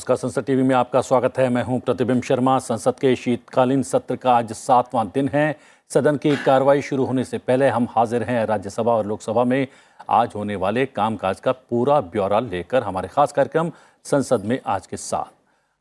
नमस्कार, संसद टीवी में आपका स्वागत है। मैं हूं प्रतिबिंब शर्मा। संसद के शीतकालीन सत्र का आज 7वां दिन है। सदन की कार्रवाई शुरू होने से पहले हम हाजिर हैं राज्यसभा और लोकसभा में आज होने वाले कामकाज का पूरा ब्यौरा लेकर। हमारे खास कार्यक्रम संसद में आज के साथ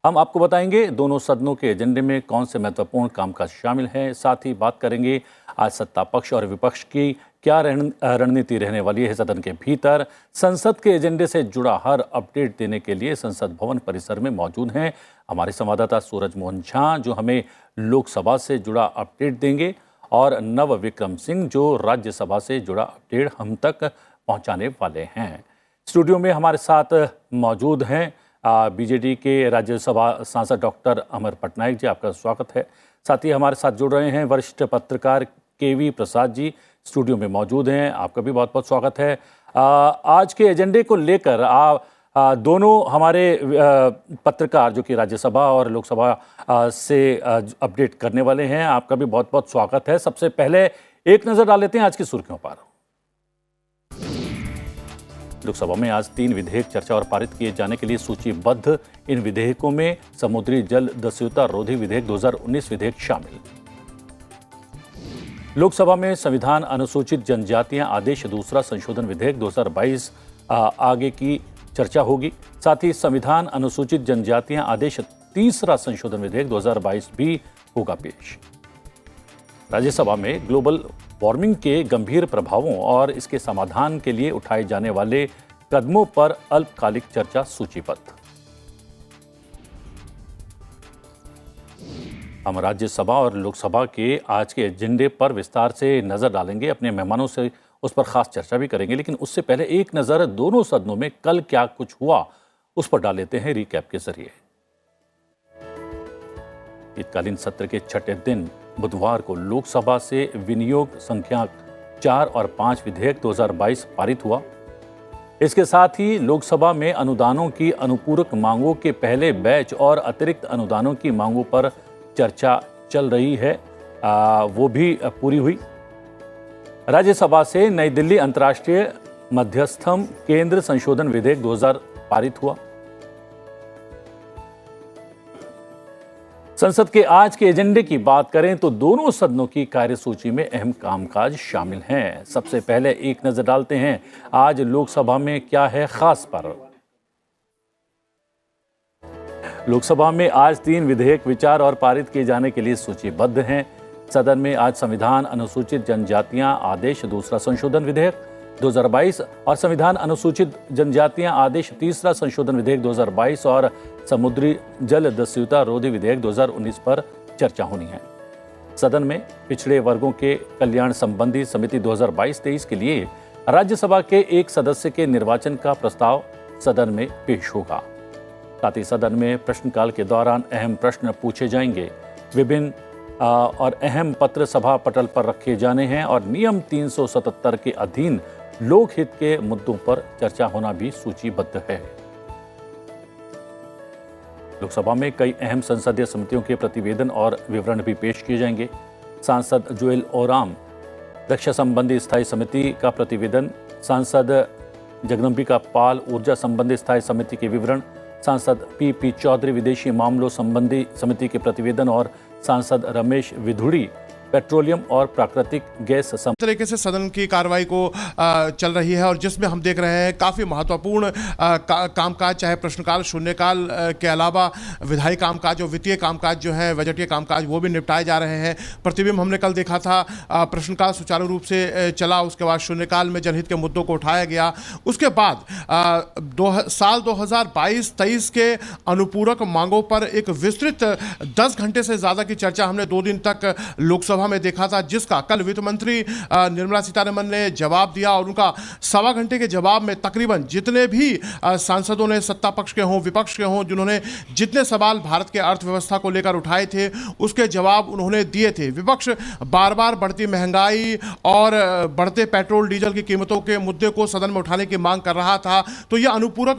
हम आपको बताएंगे दोनों सदनों के एजेंडे में कौन से महत्वपूर्ण कामकाज शामिल हैं। साथ ही बात करेंगे आज सत्ता पक्ष और विपक्ष की क्या रणनीति रहने वाली है। सदन के भीतर संसद के एजेंडे से जुड़ा हर अपडेट देने के लिए संसद भवन परिसर में मौजूद हैं हमारे संवाददाता सूरज मोहन झा, जो हमें लोकसभा से जुड़ा अपडेट देंगे, और नव विक्रम सिंह, जो राज्यसभा से जुड़ा अपडेट हम तक पहुंचाने वाले हैं। स्टूडियो में हमारे साथ मौजूद हैं बीजेडी के राज्यसभा सांसद डॉक्टर अमर पटनायक जी, आपका स्वागत है। साथ ही हमारे साथ जुड़ रहे हैं वरिष्ठ पत्रकार केवी प्रसाद जी, स्टूडियो में मौजूद हैं, आपका भी बहुत बहुत स्वागत है। आज के एजेंडे को लेकर दोनों हमारे पत्रकार जो कि राज्यसभा और लोकसभा से अपडेट करने वाले हैं, आपका भी बहुत बहुत स्वागत है। सबसे पहले एक नज़र डाल लेते हैं आज की सुर्खियों पर। लोकसभा में आज 3 विधेयक चर्चा और पारित किए जाने के लिए सूचीबद्ध। इन विधेयकों में समुद्री जल दस्युता रोधी विधेयक 2019 विधेयक शामिल। लोकसभा में संविधान अनुसूचित जनजातियां आदेश दूसरा संशोधन विधेयक 2022 आगे की चर्चा होगी। साथ ही संविधान अनुसूचित जनजातियां आदेश तीसरा संशोधन विधेयक 2022 भी होगा पेश। राज्यसभा में ग्लोबल वार्मिंग के गंभीर प्रभावों और इसके समाधान के लिए उठाए जाने वाले कदमों पर अल्पकालिक चर्चा सूचीबद्ध। हम राज्यसभा और लोकसभा के आज के एजेंडे पर विस्तार से नजर डालेंगे, अपने मेहमानों से उस पर खास चर्चा भी करेंगे, लेकिन उससे पहले एक नजर दोनों सदनों में कल क्या कुछ हुआ उस पर डाल लेते हैं रिकैप के जरिए। शीतकालीन सत्र के छठे दिन बुधवार को लोकसभा से विनियोग संख्या 4 और 5 विधेयक 2022 पारित हुआ। इसके साथ ही लोकसभा में अनुदानों की अनुपूरक मांगों के पहले बैच और अतिरिक्त अनुदानों की मांगों पर चर्चा चल रही है, वो भी पूरी हुई। राज्यसभा से नई दिल्ली अंतर्राष्ट्रीय मध्यस्थम केंद्र संशोधन विधेयक 2000 पारित हुआ। संसद के आज के एजेंडे की बात करें तो दोनों सदनों की कार्यसूची में अहम कामकाज शामिल हैं। सबसे पहले एक नजर डालते हैं आज लोकसभा में क्या है खास पर। लोकसभा में आज 3 विधेयक विचार और पारित किए जाने के लिए सूचीबद्ध हैं। सदन में आज संविधान अनुसूचित जनजातियां आदेश दूसरा संशोधन विधेयक 2022 और संविधान अनुसूचित जनजातियां आदेश तीसरा संशोधन विधेयक 2022 और समुद्री जल दस्युता रोधी विधेयक 2019 पर चर्चा होनी है। सदन में पिछड़े वर्गों के कल्याण संबंधी समिति 2022-23 के लिए राज्यसभा के एक सदस्य के निर्वाचन का प्रस्ताव सदन में पेश होगा। साथ ही सदन में प्रश्नकाल के दौरान अहम प्रश्न पूछे जाएंगे। विभिन्न और अहम पत्र सभा पटल पर रखे जाने हैं और नियम 377 के अधीन लोकहित के मुद्दों पर चर्चा होना भी सूचीबद्ध है। लोकसभा में कई अहम संसदीय समितियों के प्रतिवेदन और विवरण भी पेश किए जाएंगे। सांसद जुएल ओराम रक्षा संबंधी स्थायी समिति का प्रतिवेदन, सांसद जगदम्बिका पाल ऊर्जा संबंधी स्थायी समिति के विवरण, सांसद पी चौधरी विदेशी मामलों संबंधी समिति के प्रतिवेदन और सांसद रमेश विधुड़ी पेट्रोलियम और प्राकृतिक गैस तरीके से सदन की कार्रवाई को चल रही है और जिसमें हम देख रहे हैं काफ़ी महत्वपूर्ण कामकाज, चाहे प्रश्नकाल शून्यकाल के अलावा विधायी कामकाज और वित्तीय कामकाज जो है, बजटीय कामकाज, वो भी निपटाए जा रहे हैं। प्रतिबिंब हमने कल देखा था, प्रश्नकाल सुचारू रूप से चला, उसके बाद शून्यकाल में जनहित के मुद्दों को उठाया गया। उसके बाद साल 2022-23 के अनुपूरक मांगों पर एक विस्तृत 10 घंटे से ज़्यादा की चर्चा हमने 2 दिन तक लोकसभा में देखा था, जिसका कल वित्त मंत्री निर्मला सीतारमण ने जवाब दिया और उनका 1.25 घंटे के जवाब में तकरीबन जितने भी सांसदों ने, सत्ता पक्ष के हों विपक्ष के हों, जिन्होंने जितने सवाल भारत के अर्थव्यवस्था को लेकर उठाए थे उसके जवाब उन्होंने दिए थे। विपक्ष बार बार बढ़ती महंगाई और बढ़ते पेट्रोल डीजल की कीमतों के मुद्दे को सदन में उठाने की मांग कर रहा था। तो यह अनुपूरक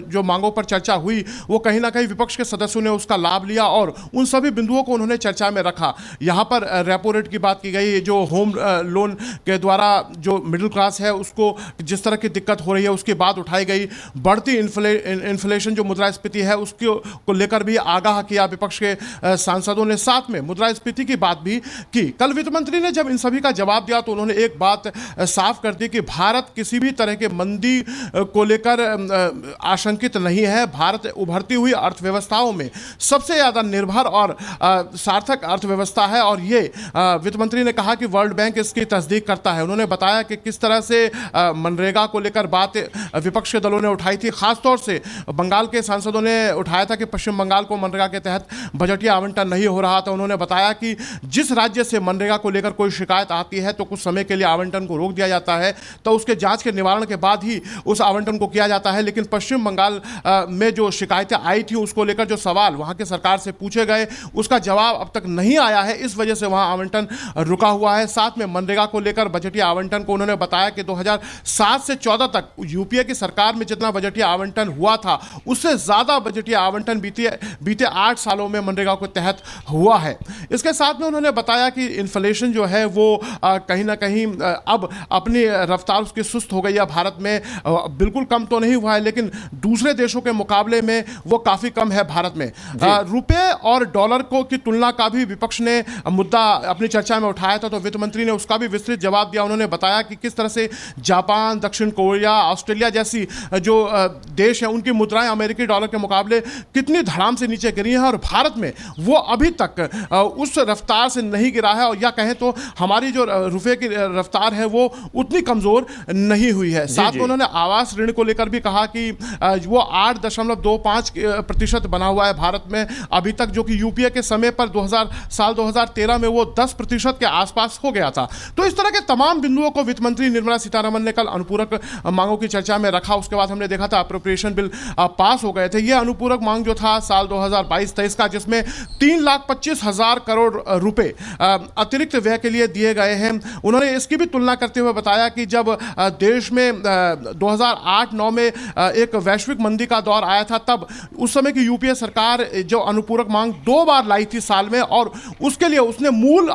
जो मांगों पर चर्चा हुई वो कहीं ना कहीं विपक्ष के सदस्यों ने उसका लाभ लिया और उन सभी बिंदुओं को उन्होंने चर्चा में रखा। यहाँ पर पर रेपो रेट की बात की गई, जो होम लोन के द्वारा जो मिडिल क्लास है उसको जिस तरह की दिक्कत हो रही है उसकी बात उठाई गई। बढ़ती इन्फ्लेशन जो मुद्रास्फीति है उसको लेकर भी आगाह किया विपक्ष के सांसदों ने। साथ में मुद्रास्फीति की बात भी की। कल वित्त मंत्री ने जब इन सभी का जवाब दिया तो उन्होंने एक बात साफ कर दी कि भारत किसी भी तरह के मंदी को लेकर आशंकित नहीं है। भारत उभरती हुई अर्थव्यवस्थाओं में सबसे ज्यादा निर्भर और सार्थक अर्थव्यवस्था है, और ये वित्त मंत्री ने कहा कि वर्ल्ड बैंक इसकी तस्दीक करता है। उन्होंने बताया कि किस तरह से मनरेगा को लेकर बात विपक्ष के दलों ने उठाई थी। खासतौर से बंगाल के सांसदों ने उठाया था कि पश्चिम बंगाल को मनरेगा के तहत बजटीय आवंटन नहीं हो रहा था। उन्होंने बताया कि जिस राज्य से मनरेगा को लेकर कोई शिकायत आती है तो कुछ समय के लिए आवंटन को रोक दिया जाता है, तो उसके जांच के निवारण के बाद ही उस आवंटन को किया जाता है। लेकिन पश्चिम बंगाल में जो शिकायतें आई थी उसको लेकर जो सवाल वहां के सरकार से पूछे गए उसका जवाब अब तक नहीं आया है, इस वजह से वहां आवंटन रुका हुआ है। साथ में मनरेगा को लेकर बजटीय आवंटन को उन्होंने बताया कि 2007 से 14 तक यूपीए की सरकार में जितना बजटीय आवंटन हुआ था उससे ज्यादा बजटीय आवंटन बीते 8 सालों में मनरेगा के तहत हुआ है। इसके साथ में उन्होंने बताया कि इन्फ्लेशन जो है वो कहीं ना कहीं अब अपनी रफ्तार उसकी सुस्त हो गई है। भारत में बिल्कुल कम तो नहीं हुआ है लेकिन दूसरे देशों के मुकाबले में वो काफी कम है भारत में। रुपए और डॉलर को की तुलना का भी विपक्ष ने मुद्दा अपनी चर्चा में उठाया था, तो वित्त मंत्री ने उसका भी विस्तृत जवाब दिया। उन्होंने बताया कि किस तरह से जापान, दक्षिण कोरिया, ऑस्ट्रेलिया जैसी जो देश हैं उनकी मुद्राएं अमेरिकी डॉलर के मुकाबले कितनी धड़ाम से नीचे गिरी हैं, और भारत में वो अभी तक उस रफ्तार से नहीं गिरा है, और या कहें तो हमारी जो रुपए की रफ्तार है वो उतनी कमजोर नहीं हुई है। साथ में उन्होंने आवास ऋण को लेकर भी कहा कि वो 8.25% बना हुआ है भारत में अभी तक, जो कि यूपीए के समय पर 2013 में वो 10% के आसपास हो गया था। तो इस तरह के तमाम बिंदुओं को वित्त मंत्री निर्मला सीतारमण ने कल अनुपूरक मांगों की चर्चा में रखा। उसके बाद हमने देखा था अप्रोप्रिएशन बिल पास हो गए थे। ये अनुपूरक मांग जो था साल 2022-23 का, जिसमें 3,25,000 करोड़ रुपए अतिरिक्त व्यय के लिए दिए गए हैं। उन्होंने इसकी भी तुलना करते हुए बताया कि जब देश में 2008-9 में एक वैश्विक मंदी का दौर आया था, तब उस समय की यूपीए सरकार जो अनुपूरक मांग 2 बार लाई थी साल में, और उसके लिए उसने मूल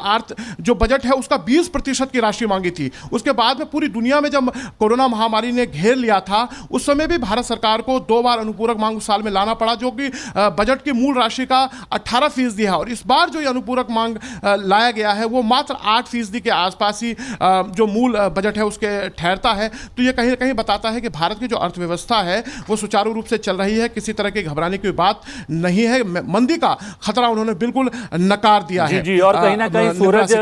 जो बजट है उसका 20% की राशि मांगी थी। उसके बाद में पूरी दुनिया में जब कोरोना महामारी ने घेर लिया था उस समय भी भारत सरकार को 2 बार अनुपूरक मांग उस साल में लाना पड़ा, जो कि बजट की मूल राशि का 18% है। और इस बार जो ये अनुपूरक मांग लाया गया है वो मात्र 8% के आसपास ही जो मूल बजट है उसके ठहरता है। तो ये कहीं ना कहीं बताता है कि भारत की जो अर्थव्यवस्था है वो सुचारू रूप से चल रही है, किसी तरह की घबराने की बात नहीं है। मंदी का खतरा उन्होंने बिल्कुल नकार दिया है। जी, और कहीं ना कहीं सूरज,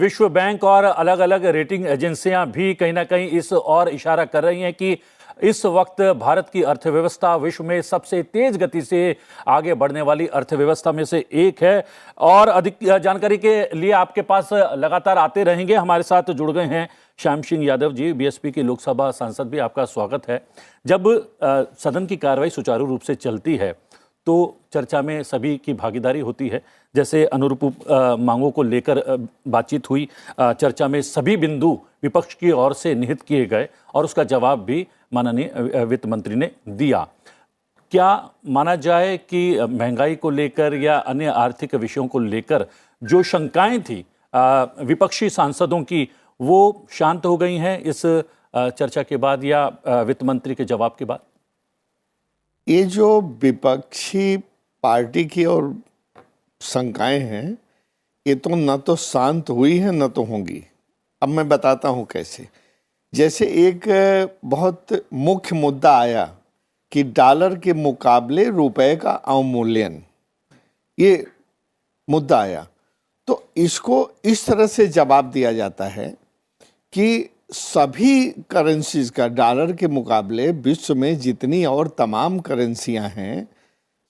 विश्व बैंक और अलग अलग रेटिंग एजेंसियां भी कहीं ना कहीं इस और इशारा कर रही हैं कि इस वक्त भारत की अर्थव्यवस्था विश्व में सबसे तेज गति से आगे बढ़ने वाली अर्थव्यवस्था में से एक है। और अधिक जानकारी के लिए आपके पास लगातार आते रहेंगे। हमारे साथ जुड़ गए हैं श्याम सिंह यादव जी, बीएसपी के लोकसभा सांसद भी, आपका स्वागत है। जब सदन की कार्रवाई सुचारू रूप से चलती है तो चर्चा में सभी की भागीदारी होती है। जैसे अनुरूप मांगों को लेकर बातचीत हुई, चर्चा में सभी बिंदु विपक्ष की ओर से निहित किए गए और उसका जवाब भी माननीय वित्त मंत्री ने दिया। क्या माना जाए कि महंगाई को लेकर या अन्य आर्थिक विषयों को लेकर जो शंकाएं थी विपक्षी सांसदों की, वो शांत हो गई हैं इस चर्चा के बाद या वित्त मंत्री के जवाब के बाद? ये जो विपक्षी पार्टी की और शंकाएं हैं ये तो न तो शांत हुई है न तो होंगी। अब मैं बताता हूँ कैसे। जैसे एक बहुत मुख्य मुद्दा आया कि डॉलर के मुकाबले रुपए का अवमूल्यन, ये मुद्दा आया, तो इसको इस तरह से जवाब दिया जाता है कि सभी करेंसीज का डॉलर के मुकाबले विश्व में जितनी और तमाम करेंसियां हैं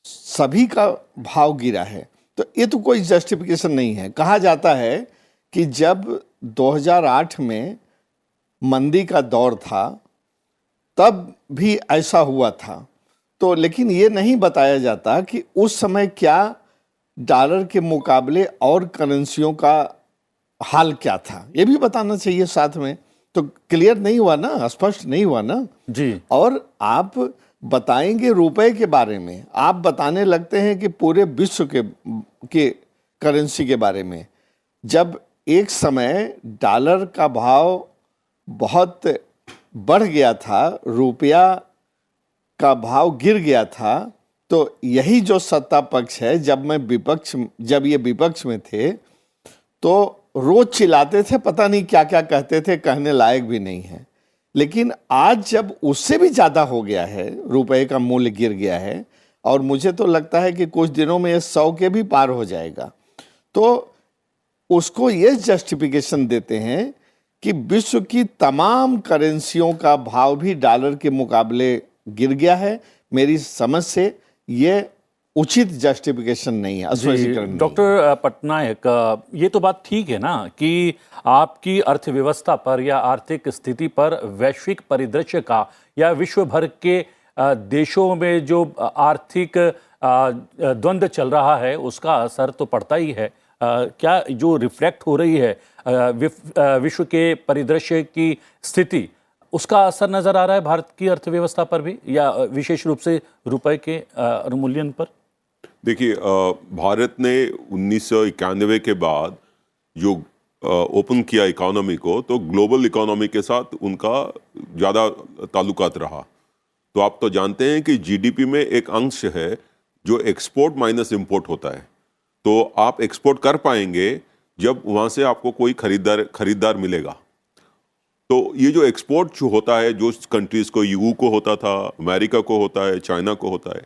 सभी का भाव गिरा है। तो ये तो कोई जस्टिफिकेशन नहीं है। कहा जाता है कि जब 2008 में मंदी का दौर था तब भी ऐसा हुआ था, तो लेकिन ये नहीं बताया जाता कि उस समय क्या डॉलर के मुकाबले और करेंसियों का हाल क्या था, ये भी बताना चाहिए साथ में। तो क्लियर नहीं हुआ ना, स्पष्ट नहीं हुआ ना जी। और आप बताएंगे रुपए के बारे में, आप बताने लगते हैं कि पूरे विश्व के करेंसी के बारे में। जब एक समय डॉलर का भाव बहुत बढ़ गया था, रुपया का भाव गिर गया था, तो यही जो सत्ता पक्ष है, जब ये विपक्ष में थे तो रोज चिल्लाते थे, पता नहीं क्या क्या कहते थे, कहने लायक भी नहीं है। लेकिन आज जब उससे भी ज्यादा हो गया है, रुपए का मूल्य गिर गया है, और मुझे तो लगता है कि कुछ दिनों में ये 100 के भी पार हो जाएगा, तो उसको ये जस्टिफिकेशन देते हैं कि विश्व की तमाम करेंसियों का भाव भी डॉलर के मुकाबले गिर गया है। मेरी समझ से ये उचित जस्टिफिकेशन नहीं है, स्पष्टीकरण नहीं है। डॉक्टर पटनायक, ये तो बात ठीक है ना कि आपकी अर्थव्यवस्था पर या आर्थिक स्थिति पर वैश्विक परिदृश्य का या विश्व भर के देशों में जो आर्थिक द्वंद्व चल रहा है उसका असर तो पड़ता ही है। क्या जो रिफ्लेक्ट हो रही है विश्व के परिदृश्य की स्थिति, उसका असर नजर आ रहा है भारत की अर्थव्यवस्था पर भी, या विशेष रूप से रुपए के अवमूल्यन पर? देखिए, भारत ने 1991 के बाद जो ओपन किया इकोनॉमी को, तो ग्लोबल इकोनॉमी के साथ उनका ज़्यादा ताल्लुकात रहा। तो आप तो जानते हैं कि जीडीपी में एक अंश है जो एक्सपोर्ट माइनस इंपोर्ट होता है। तो आप एक्सपोर्ट कर पाएंगे जब वहाँ से आपको कोई खरीदार मिलेगा। तो ये जो एक्सपोर्ट जो होता है, जो कंट्रीज़ को, यूयू को होता था, अमेरिका को होता है, चाइना को होता है,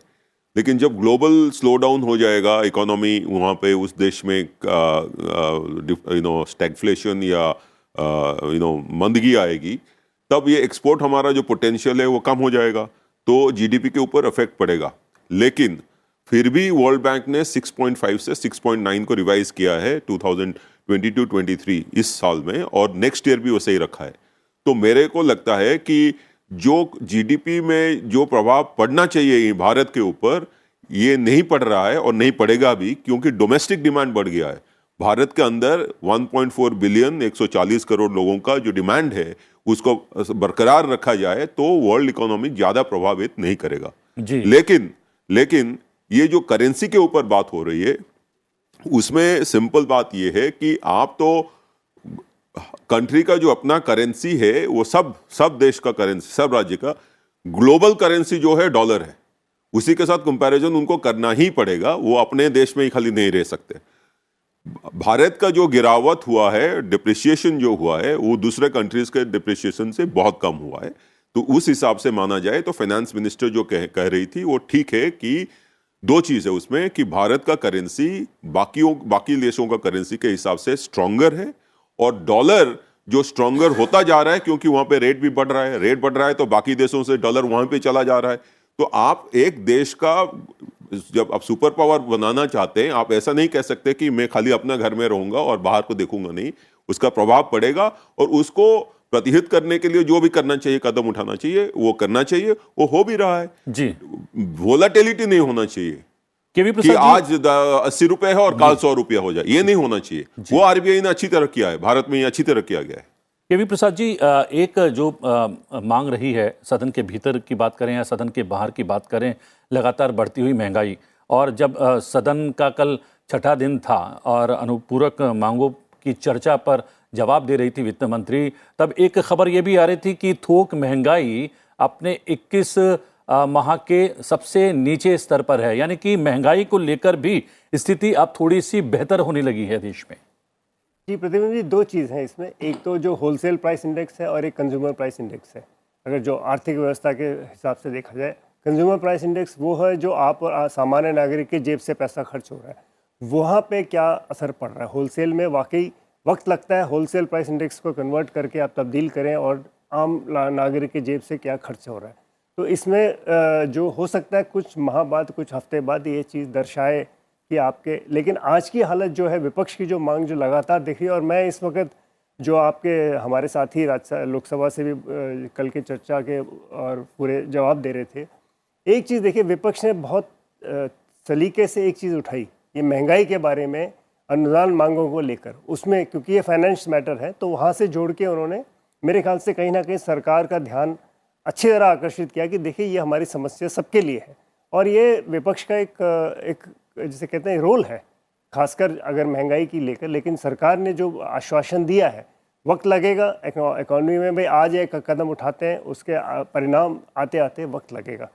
लेकिन जब ग्लोबल स्लो डाउन हो जाएगा इकोनॉमी, वहाँ पे उस देश में स्टैगफ्लेशन या मंदगी आएगी, तब ये एक्सपोर्ट हमारा जो पोटेंशियल है वो कम हो जाएगा, तो जीडीपी के ऊपर इफेक्ट पड़ेगा। लेकिन फिर भी वर्ल्ड बैंक ने 6.5 से 6.9 को रिवाइज किया है 2022-23 इस साल में, और नेक्स्ट ईयर भी वैसे ही रखा है। तो मेरे को लगता है कि जो जीडीपी में जो प्रभाव पड़ना चाहिए भारत के ऊपर, ये नहीं पड़ रहा है और नहीं पड़ेगा भी, क्योंकि डोमेस्टिक डिमांड बढ़ गया है। भारत के अंदर 1.4 बिलियन 140 करोड़ लोगों का जो डिमांड है उसको बरकरार रखा जाए तो वर्ल्ड इकोनॉमी ज्यादा प्रभावित नहीं करेगा जी। लेकिन ये जो करेंसी के ऊपर बात हो रही है, उसमें सिंपल बात ये है कि आप तो कंट्री का जो अपना करेंसी है वो सब देश का करेंसी, सब राज्य का ग्लोबल करेंसी जो है डॉलर है, उसी के साथ कंपैरिजन उनको करना ही पड़ेगा। वो अपने देश में ही खाली नहीं रह सकते। भारत का जो गिरावट हुआ है, डिप्रिसिएशन जो हुआ है, वो दूसरे कंट्रीज के डिप्रिसिएशन से बहुत कम हुआ है। तो उस हिसाब से माना जाए तो फाइनेंस मिनिस्टर जो कह रही थी वो ठीक है कि दो चीज है उसमें, कि भारत का करेंसी बाकी देशों का करेंसी के हिसाब से स्ट्रॉन्गर है, और डॉलर जो स्ट्रॉन्गर होता जा रहा है क्योंकि वहां पे रेट भी बढ़ रहा है तो बाकी देशों से डॉलर वहां पे चला जा रहा है। तो आप एक देश का जब आप सुपर पावर बनाना चाहते हैं, आप ऐसा नहीं कह सकते कि मैं खाली अपना घर में रहूंगा और बाहर को देखूंगा नहीं, उसका प्रभाव पड़ेगा। और उसको प्रतिहित करने के लिए जो भी करना चाहिए, कदम उठाना चाहिए, वो करना चाहिए, वो हो भी रहा है जी। वोलाटिलिटी नहीं होना चाहिए कि आज 80 रुपए है और कल 100 रुपया हो जाए, ये नहीं होना चाहिए। वो आरबीआई ने अच्छी तरह किया है, भारत में ये अच्छी तरह किया गया है। केवी प्रसाद जी, एक जो मांग रही है, सदन के भीतर की बात करें या सदन के बाहर की बात करें, लगातार बढ़ती हुई महंगाई, और जब सदन का कल छठा दिन था और अनुपूरक मांगों की चर्चा पर जवाब दे रही थी वित्त मंत्री, तब एक खबर ये भी आ रही थी कि थोक महंगाई अपने 21 माह के सबसे नीचे स्तर पर है, यानी कि महंगाई को लेकर भी स्थिति अब थोड़ी सी बेहतर होने लगी है देश में। जी प्रतिबिंब जी, दो चीज़ हैं इसमें, एक तो जो होलसेल प्राइस इंडेक्स है और एक कंज्यूमर प्राइस इंडेक्स है। अगर जो आर्थिक व्यवस्था के हिसाब से देखा जाए, कंज्यूमर प्राइस इंडेक्स वो है जो आप और सामान्य नागरिक के जेब से पैसा खर्च हो रहा है, वहाँ पे क्या असर पड़ रहा है। होलसेल में वाकई वक्त लगता है, होलसेल प्राइस इंडेक्स को कन्वर्ट करके आप तब्दील करें और आम नागरिक के जेब से क्या खर्च हो रहा है। तो इसमें जो हो सकता है कुछ माह बाद, कुछ हफ्ते बाद ये चीज़ दर्शाए कि आपके, लेकिन आज की हालत जो है, विपक्ष की जो मांग जो लगातार दिख रही है, और मैं इस वक्त जो आपके हमारे साथी लोकसभा से भी कल की चर्चा के और पूरे जवाब दे रहे थे, एक चीज़ देखिए, विपक्ष ने बहुत सलीके से एक चीज़ उठाई, ये महंगाई के बारे में, अनुदान मांगों को लेकर, उसमें क्योंकि ये फाइनेंस मैटर है तो वहाँ से जोड़ के उन्होंने मेरे ख्याल से कहीं ना कहीं सरकार का ध्यान अच्छी तरह आकर्षित किया कि देखिए ये हमारी समस्या सबके लिए है, और ये विपक्ष का एक जिसे कहते हैं रोल है, खासकर अगर महंगाई की लेकर। लेकिन सरकार ने जो आश्वासन दिया है, वक्त लगेगा इकोनॉमी में, भाई आज एक कदम उठाते हैं, उसके परिणाम आते आते वक्त लगेगा।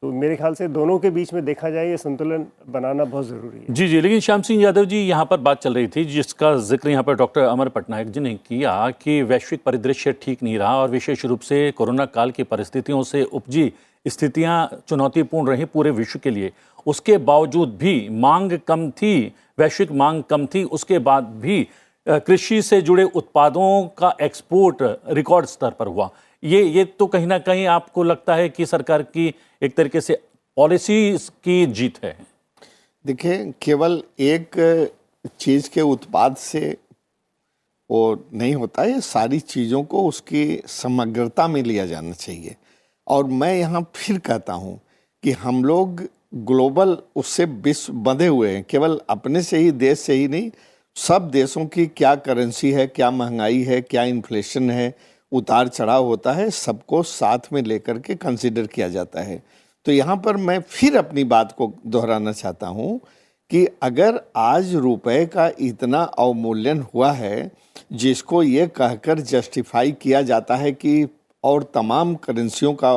तो मेरे ख्याल से दोनों के बीच में देखा जाए ये संतुलन बनाना बहुत ज़रूरी है। जी जी, लेकिन श्याम सिंह यादव जी, यहाँ पर बात चल रही थी जिसका जिक्र यहाँ पर डॉक्टर अमर पटनायक जी ने किया कि वैश्विक परिदृश्य ठीक नहीं रहा और विशेष रूप से कोरोना काल की परिस्थितियों से उपजी स्थितियाँ चुनौतीपूर्ण रही पूरे विश्व के लिए। उसके बावजूद भी मांग कम थी, वैश्विक मांग कम थी, उसके बाद भी कृषि से जुड़े उत्पादों का एक्सपोर्ट रिकॉर्ड स्तर पर हुआ। ये तो कहीं ना कहीं आपको लगता है कि सरकार की एक तरीके से पॉलिसी की जीत है? देखिए, केवल एक चीज़ के उत्पाद से वो नहीं होता है, सारी चीज़ों को उसकी समग्रता में लिया जाना चाहिए। और मैं यहाँ फिर कहता हूँ कि हम लोग ग्लोबल उससे विश्व बंधे हुए हैं, केवल अपने से ही देश से ही नहीं, सब देशों की क्या करेंसी है, क्या महंगाई है, क्या इन्फ्लेशन है, उतार चढ़ाव होता है, सबको साथ में लेकर के कंसिडर किया जाता है। तो यहाँ पर मैं फिर अपनी बात को दोहराना चाहता हूँ कि अगर आज रुपए का इतना अवमूल्यन हुआ है, जिसको ये कहकर जस्टिफाई किया जाता है कि और तमाम करेंसियों का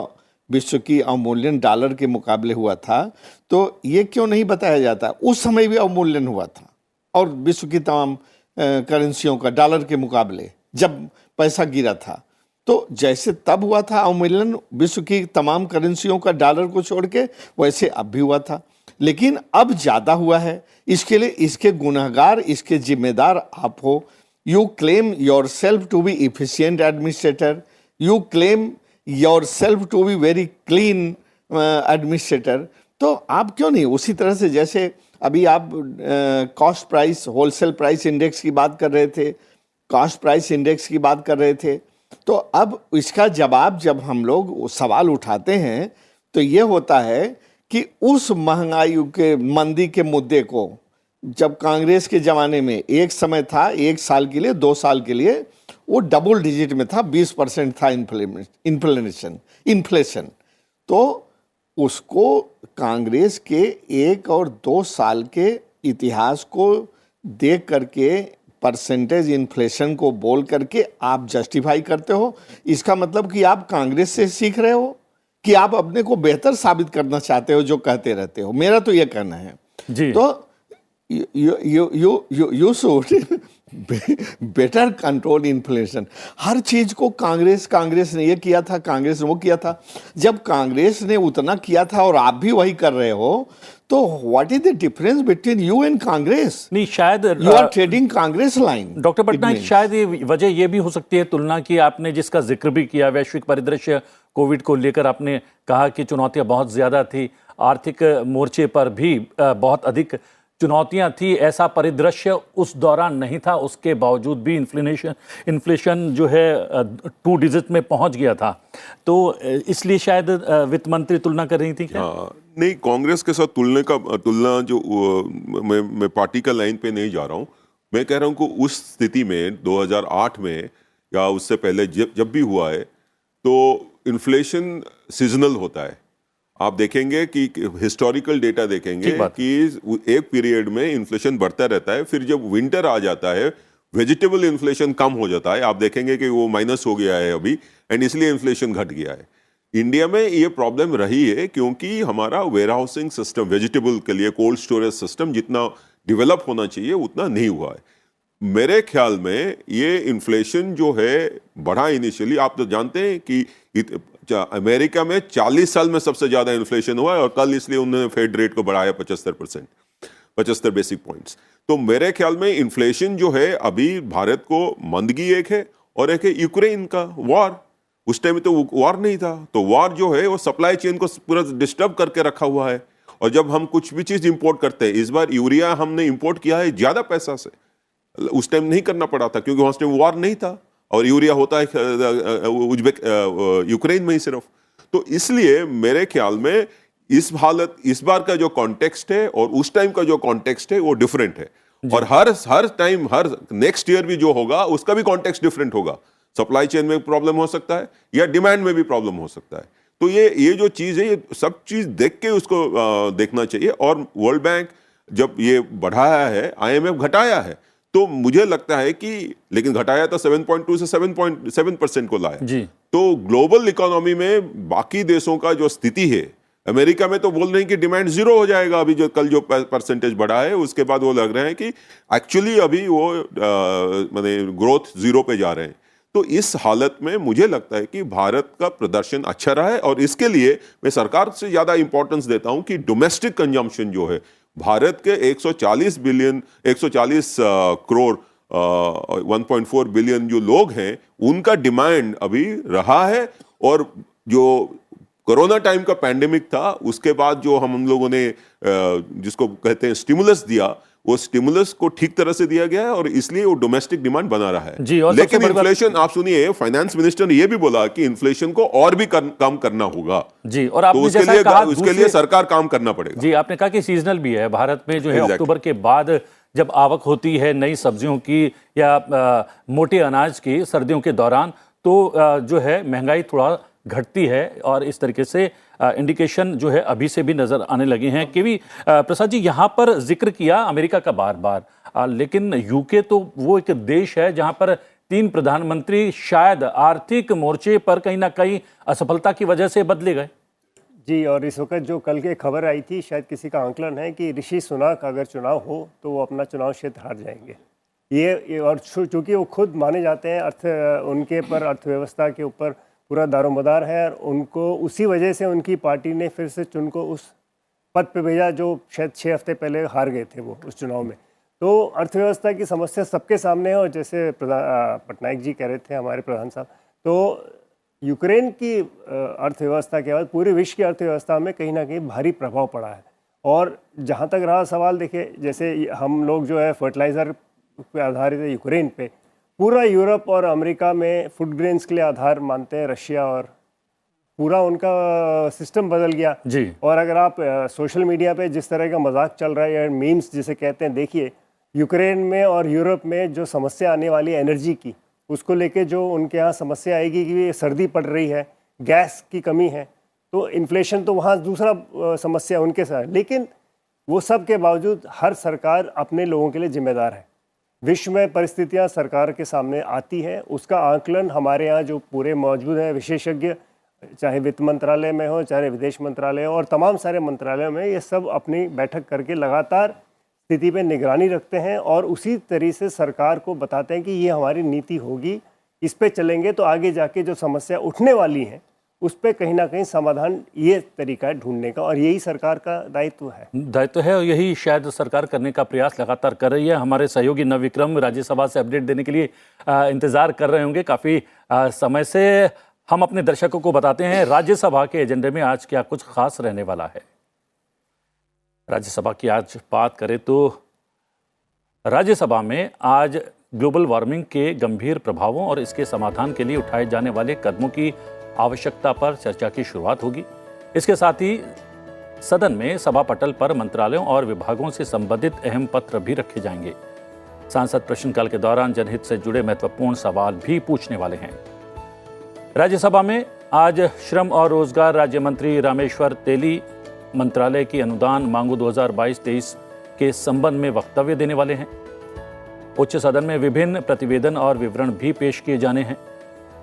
विश्व की अवमूल्यन डॉलर के मुकाबले हुआ था, तो ये क्यों नहीं बताया जाता उस समय भी अवमूल्यन हुआ था और विश्व की तमाम करेंसियों का डॉलर के मुकाबले जब पैसा गिरा था, तो जैसे तब हुआ था अवमूल्यन विश्व की तमाम करेंसियों का डॉलर को छोड़ के, वैसे अब भी हुआ था। लेकिन अब ज़्यादा हुआ है, इसके लिए इसके गुनहगार, इसके जिम्मेदार आप हो। You claim yourself to be efficient administrator, you claim yourself to be very clean administrator, तो आप क्यों नहीं उसी तरह से, जैसे अभी आप cost price wholesale price index की बात कर रहे थे, कॉस्ट प्राइस इंडेक्स की बात कर रहे थे, तो अब इसका जवाब जब हम लोग सवाल उठाते हैं तो ये होता है कि उस महंगाई के मंदी के मुद्दे को जब कांग्रेस के ज़माने में एक समय था, एक साल के लिए 2 साल के लिए वो डबल डिजिट में था, 20% था इन्फ्लेशन, तो उसको कांग्रेस के 1 और 2 साल के इतिहास को देख करके परसेंटेज इन्फ्लेशन को बोल करके आप जस्टिफाई करते हो। इसका मतलब कि आप कांग्रेस से सीख रहे हो कि आप अपने को बेहतर साबित करना चाहते हो जो कहते रहते हो। मेरा तो ये कहना है जी। तो you should better control inflation. हर चीज को कांग्रेस ने ये किया था, कांग्रेस ने वो किया था। जब कांग्रेस ने उतना किया था और आप भी वही कर रहे हो, तो what is the difference between you and Congress? नहीं, शायद you are trading Congress line. Doctor Patnaik, शायद ये वजह ये भी हो सकती है, तुलना की आपने जिसका जिक्र भी किया, वैश्विक परिदृश्य कोविड को लेकर आपने कहा कि चुनौतियां बहुत ज्यादा थी, आर्थिक मोर्चे पर भी बहुत अधिक चुनौतियां थी, ऐसा परिदृश्य उस दौरान नहीं था, उसके बावजूद भी इन्फ्लेशन जो है 2 डिजिट में पहुंच गया था, तो इसलिए शायद वित्त मंत्री तुलना कर रही थी क्या? नहीं, कांग्रेस के साथ तुलना जो मैं पार्टी का लाइन पे नहीं जा रहा हूं। मैं कह रहा हूं कि उस स्थिति में 2008 में या उससे पहले जब भी हुआ है, तो इन्फ्लेशन सीजनल होता है। आप देखेंगे कि हिस्टोरिकल डेटा देखेंगे कि एक पीरियड में इन्फ्लेशन बढ़ता रहता है, फिर जब विंटर आ जाता है वेजिटेबल इन्फ्लेशन कम हो जाता है। आप देखेंगे कि वो माइनस हो गया है अभी, एंड इसलिए इन्फ्लेशन घट गया है। इंडिया में ये प्रॉब्लम रही है क्योंकि हमारा वेयर हाउसिंग सिस्टम, वेजिटेबल के लिए कोल्ड स्टोरेज सिस्टम जितना डेवलप होना चाहिए उतना नहीं हुआ है। मेरे ख्याल में ये इन्फ्लेशन जो है बढ़ा इनिशियली, आप तो जानते हैं कि अमेरिका में 40 साल में सबसे ज्यादा इन्फ्लेशन हुआ है और कल इसलिए उन्होंने फेड रेट को बढ़ाया 75%, 75 बेसिक पॉइंट्स। तो मेरे ख्याल में इन्फ्लेशन जो है अभी भारत को मंदगी एक है और एक है यूक्रेन का वॉर। उस टाइम में तो वॉर नहीं था, तो वॉर जो है वो सप्लाई चेन को पूरा डिस्टर्ब करके रखा हुआ है। और जब हम कुछ भी चीज इंपोर्ट करते हैं, इस बार यूरिया हमने इंपोर्ट किया है ज्यादा पैसा से, उस टाइम नहीं करना पड़ा था क्योंकि उस टाइम वॉर नहीं था और यूरिया होता है यूक्रेन में ही सिर्फ। तो इसलिए मेरे ख्याल में इस बार का जो कॉन्टेक्स्ट है और उस टाइम का जो कॉन्टेक्स्ट है वो डिफरेंट है, और हर टाइम हर नेक्स्ट ईयर भी जो होगा उसका भी कॉन्टेक्स्ट डिफरेंट होगा। सप्लाई चेन में प्रॉब्लम हो सकता है या डिमांड में भी प्रॉब्लम हो सकता है। तो ये जो चीज है, ये सब चीज देख के उसको देखना चाहिए। और वर्ल्ड बैंक जब ये बढ़ाया है, आईएमएफ घटाया है, तो मुझे लगता है कि, लेकिन घटाया तो 7.2 से 7.7% को लाया जी। तो ग्लोबल इकोनॉमी में बाकी देशों का जो स्थिति है, अमेरिका में तो बोल रहे हैं कि डिमांड जीरो हो जाएगा, अभी जो कल जो परसेंटेज बढ़ा है उसके बाद वो लग रहे हैं कि एक्चुअली अभी वो माने ग्रोथ जीरो पे जा रहे हैं। तो इस हालत में मुझे लगता है कि भारत का प्रदर्शन अच्छा रहा है, और इसके लिए मैं सरकार से ज्यादा इंपॉर्टेंस देता हूं कि डोमेस्टिक कंजम्पशन जो है, भारत के 140 करोड़ 1.4 बिलियन जो लोग हैं, उनका डिमांड अभी रहा है। और जो कोरोना टाइम का पैंडेमिक था, उसके बाद जो हम लोगों ने जिसको कहते हैं स्टिमुलस दिया, वो स्टिमुलस को ठीक तरह से दिया गया है, और इसलिए वो डोमेस्टिक डिमांड बना रहा है। जी, और लेकिन इन्फ्लेशन, आप सुनिए, फाइनेंस मिनिस्टर ने ये भी बोला कि इन्फ्लेशन को और भी कम करना होगा जी। और आपने तो जैसा कहा, उसके लिए सरकार काम करना पड़ेगा। जी, आपने कहा कि सीजनल भी है भारत में, जो है अक्टूबर के बाद जब आवक होती है नई सब्जियों की या मोटे अनाज की सर्दियों के दौरान, तो जो है महंगाई थोड़ा घटती है, और इस तरीके से इंडिकेशन जो है अभी से भी नजर आने लगे हैं। केवी प्रसाद जी, यहाँ पर जिक्र किया अमेरिका का बार बार, लेकिन यूके तो वो एक देश है जहाँ पर 3 प्रधानमंत्री शायद आर्थिक मोर्चे पर कहीं ना कहीं असफलता की वजह से बदले गए। जी, और इस वक्त जो कल की खबर आई थी, शायद किसी का आंकलन है कि ऋषि सुनक अगर चुनाव हो तो वो अपना चुनाव क्षेत्र हार जाएंगे। ये और चूंकि वो खुद माने जाते हैं, उनके पर अर्थव्यवस्था के ऊपर पूरा दारोमदार है, और उनको उसी वजह से उनकी पार्टी ने फिर से उनको उस पद पे भेजा जो शायद 6 हफ्ते पहले हार गए थे वो उस चुनाव में। तो अर्थव्यवस्था की समस्या सबके सामने है, और जैसे पटनायक जी कह रहे थे, हमारे प्रधान साहब, तो यूक्रेन की अर्थव्यवस्था के बाद पूरे विश्व की अर्थव्यवस्था में कहीं ना कहीं भारी प्रभाव पड़ा है। और जहाँ तक रहा सवाल, देखिए जैसे हम लोग जो है फर्टिलाइज़र पे आधारित है यूक्रेन पे, पूरा यूरोप और अमेरिका में फूड ग्रेन्स के लिए आधार मानते हैं रशिया, और पूरा उनका सिस्टम बदल गया जी। और अगर आप सोशल मीडिया पे जिस तरह का मजाक चल रहा है या मीम्स जिसे कहते हैं, देखिए यूक्रेन में और यूरोप में जो समस्या आने वाली है एनर्जी की, उसको लेके जो उनके यहाँ समस्या आएगी कि सर्दी पड़ रही है, गैस की कमी है, तो इन्फ्लेशन तो वहाँ दूसरा समस्या उनके साथ। लेकिन वो सब के बावजूद हर सरकार अपने लोगों के लिए जिम्मेदार है। विश्व में परिस्थितियाँ सरकार के सामने आती हैं, उसका आकलन हमारे यहाँ जो पूरे मौजूद हैं विशेषज्ञ, चाहे वित्त मंत्रालय में हो, चाहे विदेश मंत्रालय हो, और तमाम सारे मंत्रालयों में, ये सब अपनी बैठक करके लगातार स्थिति पे निगरानी रखते हैं, और उसी तरीके से सरकार को बताते हैं कि ये हमारी नीति होगी, इस पे चलेंगे तो आगे जाके जो समस्या उठने वाली हैं उस पे कहीं ना कहीं समाधान, ये तरीका है ढूंढने का, और यही सरकार का दायित्व है और यही शायद सरकार करने का प्रयास लगातार कर रही है। हमारे सहयोगी नवविक्रम राज्यसभा से अपडेट देने के लिए इंतजार कर रहे होंगे काफ़ी समय से। हम अपने दर्शकों को बताते हैं राज्यसभा के एजेंडे में आज क्या कुछ खास रहने वाला है। राज्यसभा की आज बात करें तो राज्यसभा में आज ग्लोबल वार्मिंग के गंभीर प्रभावों और इसके समाधान के लिए उठाए जाने वाले कदमों की आवश्यकता पर चर्चा की शुरुआत होगी। इसके साथ ही सदन में सभा पटल पर मंत्रालयों और विभागों से संबंधित अहम पत्र भी रखे जाएंगे। सांसद प्रश्नकाल के दौरान जनहित से जुड़े महत्वपूर्ण सवाल भी पूछने वाले हैं। राज्यसभा में आज श्रम और रोजगार राज्य मंत्री रामेश्वर तेली मंत्रालय की अनुदान मांगों 2022-23 के संबंध में वक्तव्य देने वाले हैं। उच्च सदन में विभिन्न प्रतिवेदन और विवरण भी पेश किए जाने हैं।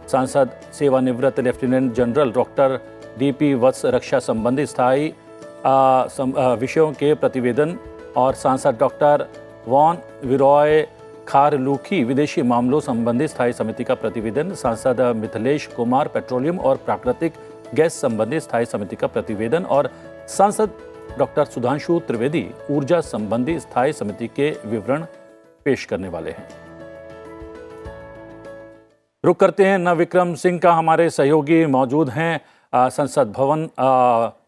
सांसद सेवानिवृत्त लेफ्टिनेंट जनरल डॉक्टर डीपी वत्स रक्षा संबंधी स्थायी विषयों के प्रतिवेदन और सांसद डॉक्टर वॉन विरॉय खारलूखी विदेशी मामलों संबंधी स्थायी समिति का प्रतिवेदन, सांसद मिथिलेश कुमार पेट्रोलियम और प्राकृतिक गैस संबंधी स्थायी समिति का प्रतिवेदन और सांसद डॉक्टर सुधांशु त्रिवेदी ऊर्जा संबंधी स्थायी समिति के विवरण पेश करने वाले हैं। रुक करते हैं नवविक्रम सिंह का, हमारे सहयोगी मौजूद हैं संसद भवन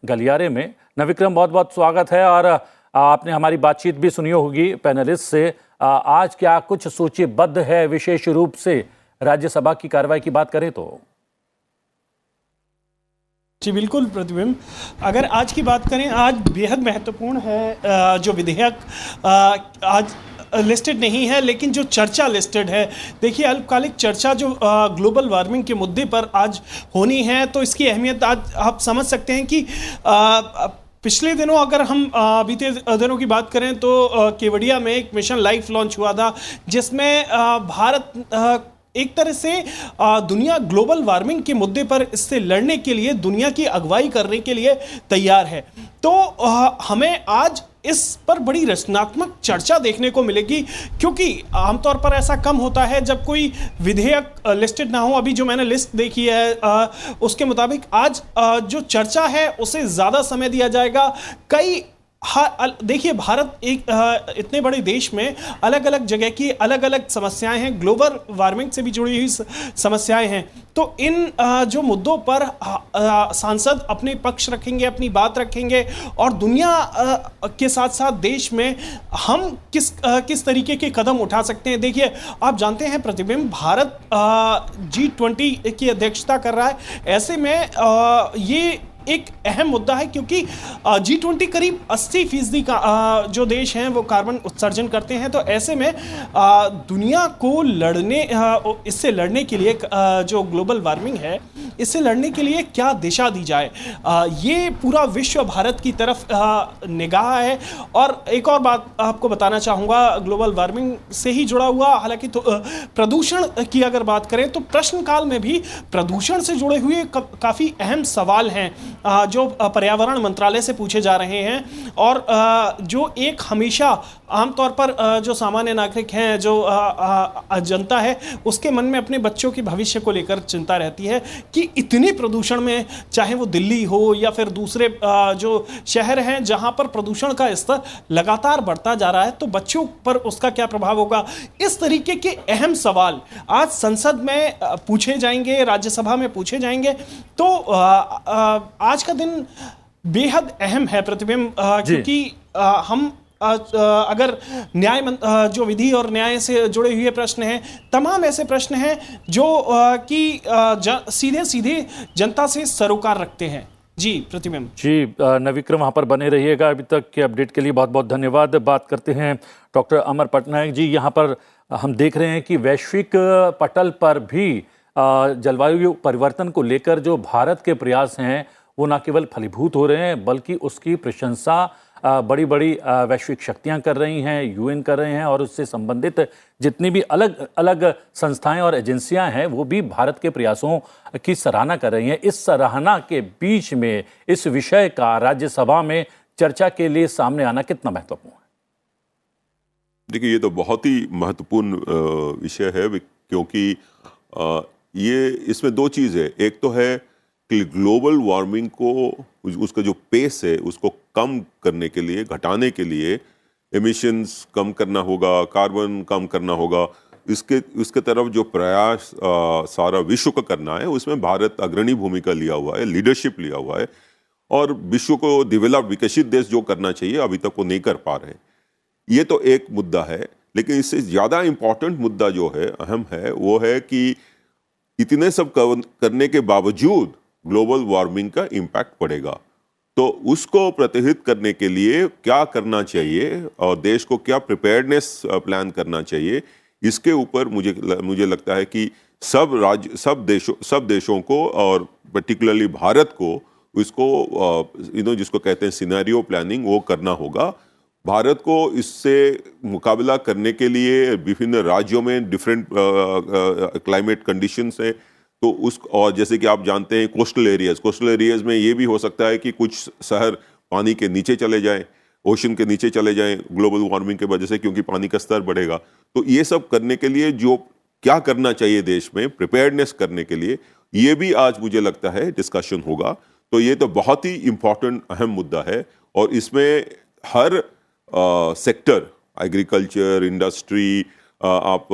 गलियारे में। नवविक्रम, बहुत बहुत स्वागत है। और आपने हमारी बातचीत भी सुनी होगी पैनलिस्ट से। आज क्या कुछ सूचीबद्ध है विशेष रूप से राज्यसभा की कार्रवाई की बात करें तो? जी बिल्कुल प्रतिबिंब, अगर आज की बात करें, आज बेहद महत्वपूर्ण है। जो विधेयक आज लिस्टेड नहीं है, लेकिन जो चर्चा लिस्टेड है, देखिए अल्पकालिक चर्चा जो ग्लोबल वार्मिंग के मुद्दे पर आज होनी है, तो इसकी अहमियत आज आप समझ सकते हैं कि पिछले दिनों अगर हम बीते दिनों की बात करें तो केवड़िया में एक मिशन लाइफ लॉन्च हुआ था, जिसमें भारत एक तरह से दुनिया ग्लोबल वार्मिंग के मुद्दे पर इससे लड़ने के लिए, दुनिया की अगुवाई करने के लिए तैयार है। तो हमें आज इस पर बड़ी रचनात्मक चर्चा देखने को मिलेगी, क्योंकि आमतौर पर ऐसा कम होता है जब कोई विधेयक लिस्टेड ना हो। अभी जो मैंने लिस्ट देखी है उसके मुताबिक आज जो चर्चा है उसे ज़्यादा समय दिया जाएगा। कई देखिए, भारत एक इतने बड़े देश में अलग अलग जगह की अलग अलग समस्याएं हैं, ग्लोबल वार्मिंग से भी जुड़ी हुई समस्याएं हैं। तो इन जो मुद्दों पर सांसद अपने पक्ष रखेंगे, अपनी बात रखेंगे, और दुनिया के साथ साथ देश में हम किस तरीके के कदम उठा सकते हैं। देखिए, आप जानते हैं प्रतिबिंब, भारत G20 की अध्यक्षता कर रहा है। ऐसे में ये एक अहम मुद्दा है, क्योंकि G20 करीब 80% का जो देश हैं वो कार्बन उत्सर्जन करते हैं। तो ऐसे में दुनिया को इससे लड़ने के लिए, जो ग्लोबल वार्मिंग है इससे लड़ने के लिए क्या दिशा दी जाए, ये पूरा विश्व भारत की तरफ निगाह है। और एक और बात आपको बताना चाहूँगा ग्लोबल वार्मिंग से ही जुड़ा हुआ, हालांकि तो प्रदूषण की अगर बात करें तो प्रश्नकाल में भी प्रदूषण से जुड़े हुए काफ़ी अहम सवाल हैं जो पर्यावरण मंत्रालय से पूछे जा रहे हैं, और जो एक हमेशा आमतौर पर जो सामान्य नागरिक हैं, जो जनता है, उसके मन में अपने बच्चों के भविष्य को लेकर चिंता रहती है कि इतने प्रदूषण में, चाहे वो दिल्ली हो या फिर दूसरे जो शहर हैं जहां पर प्रदूषण का स्तर लगातार बढ़ता जा रहा है, तो बच्चों पर उसका क्या प्रभाव होगा। इस तरीके के अहम सवाल आज संसद में पूछे जाएंगे, राज्यसभा में पूछे जाएंगे। तो आज का दिन बेहद अहम है प्रतिबिंब, क्योंकि हम अगर जो विधि और न्याय से जुड़े हुए प्रश्न हैं, तमाम ऐसे प्रश्न हैं जो कि सीधे सीधे जनता से सरोकार रखते हैं। जी प्रतिबिंब। जी नविक्रम, वहाँ पर बने रहिएगा। अभी तक के अपडेट के लिए बहुत बहुत धन्यवाद। बात करते हैं डॉक्टर अमर पटनायक जी। यहाँ पर हम देख रहे हैं कि वैश्विक पटल पर भी जलवायु परिवर्तन को लेकर जो भारत के प्रयास हैं वो न केवल फलीभूत हो रहे हैं, बल्कि उसकी प्रशंसा बड़ी बड़ी वैश्विक शक्तियां कर रही हैं, यूएन कर रहे हैं, और उससे संबंधित जितनी भी अलग अलग संस्थाएं और एजेंसियां हैं वो भी भारत के प्रयासों की सराहना कर रही हैं। इस सराहना के बीच में इस विषय का राज्यसभा में चर्चा के लिए सामने आना कितना महत्वपूर्ण है? देखिए, ये तो बहुत ही महत्वपूर्ण विषय है, क्योंकि ये इसमें दो चीज़ है। एक तो है कि ग्लोबल वार्मिंग को, उसका जो पेस है उसको कम करने के लिए, घटाने के लिए एमिशंस कम करना होगा, कार्बन कम करना होगा। इसके तरफ जो प्रयास सारा विश्व का करना है, उसमें भारत अग्रणी भूमिका लिया हुआ है, लीडरशिप लिया हुआ है, और विश्व को विकसित देश जो करना चाहिए अभी तक वो नहीं कर पा रहे हैं। ये तो एक मुद्दा है, लेकिन इससे ज़्यादा इम्पॉर्टेंट मुद्दा जो है, अहम है, वो है कि इतने सब करने के बावजूद ग्लोबल वार्मिंग का इम्पैक्ट पड़ेगा। तो उसको प्रतिहित करने के लिए क्या करना चाहिए और देश को क्या प्रिपेयर्डनेस प्लान करना चाहिए, इसके ऊपर मुझे लगता है कि सब देशों को, और पर्टिकुलरली भारत को, इसको जिसको कहते हैं सिनेरियो प्लानिंग, वो करना होगा। भारत को इससे मुकाबला करने के लिए विभिन्न राज्यों में डिफरेंट क्लाइमेट कंडीशंस है। तो और जैसे कि आप जानते हैं कोस्टल एरियाज में ये भी हो सकता है कि कुछ शहर पानी के नीचे चले जाएं, ओशन के नीचे चले जाएं ग्लोबल वार्मिंग के वजह से, क्योंकि पानी का स्तर बढ़ेगा। तो ये सब करने के लिए जो क्या करना चाहिए देश में प्रिपेयर्डनेस करने के लिए, ये भी आज मुझे लगता है डिस्कशन होगा। तो ये तो बहुत ही इम्पॉर्टेंट अहम मुद्दा है, और इसमें हर सेक्टर, एग्रीकल्चर, इंडस्ट्री, आप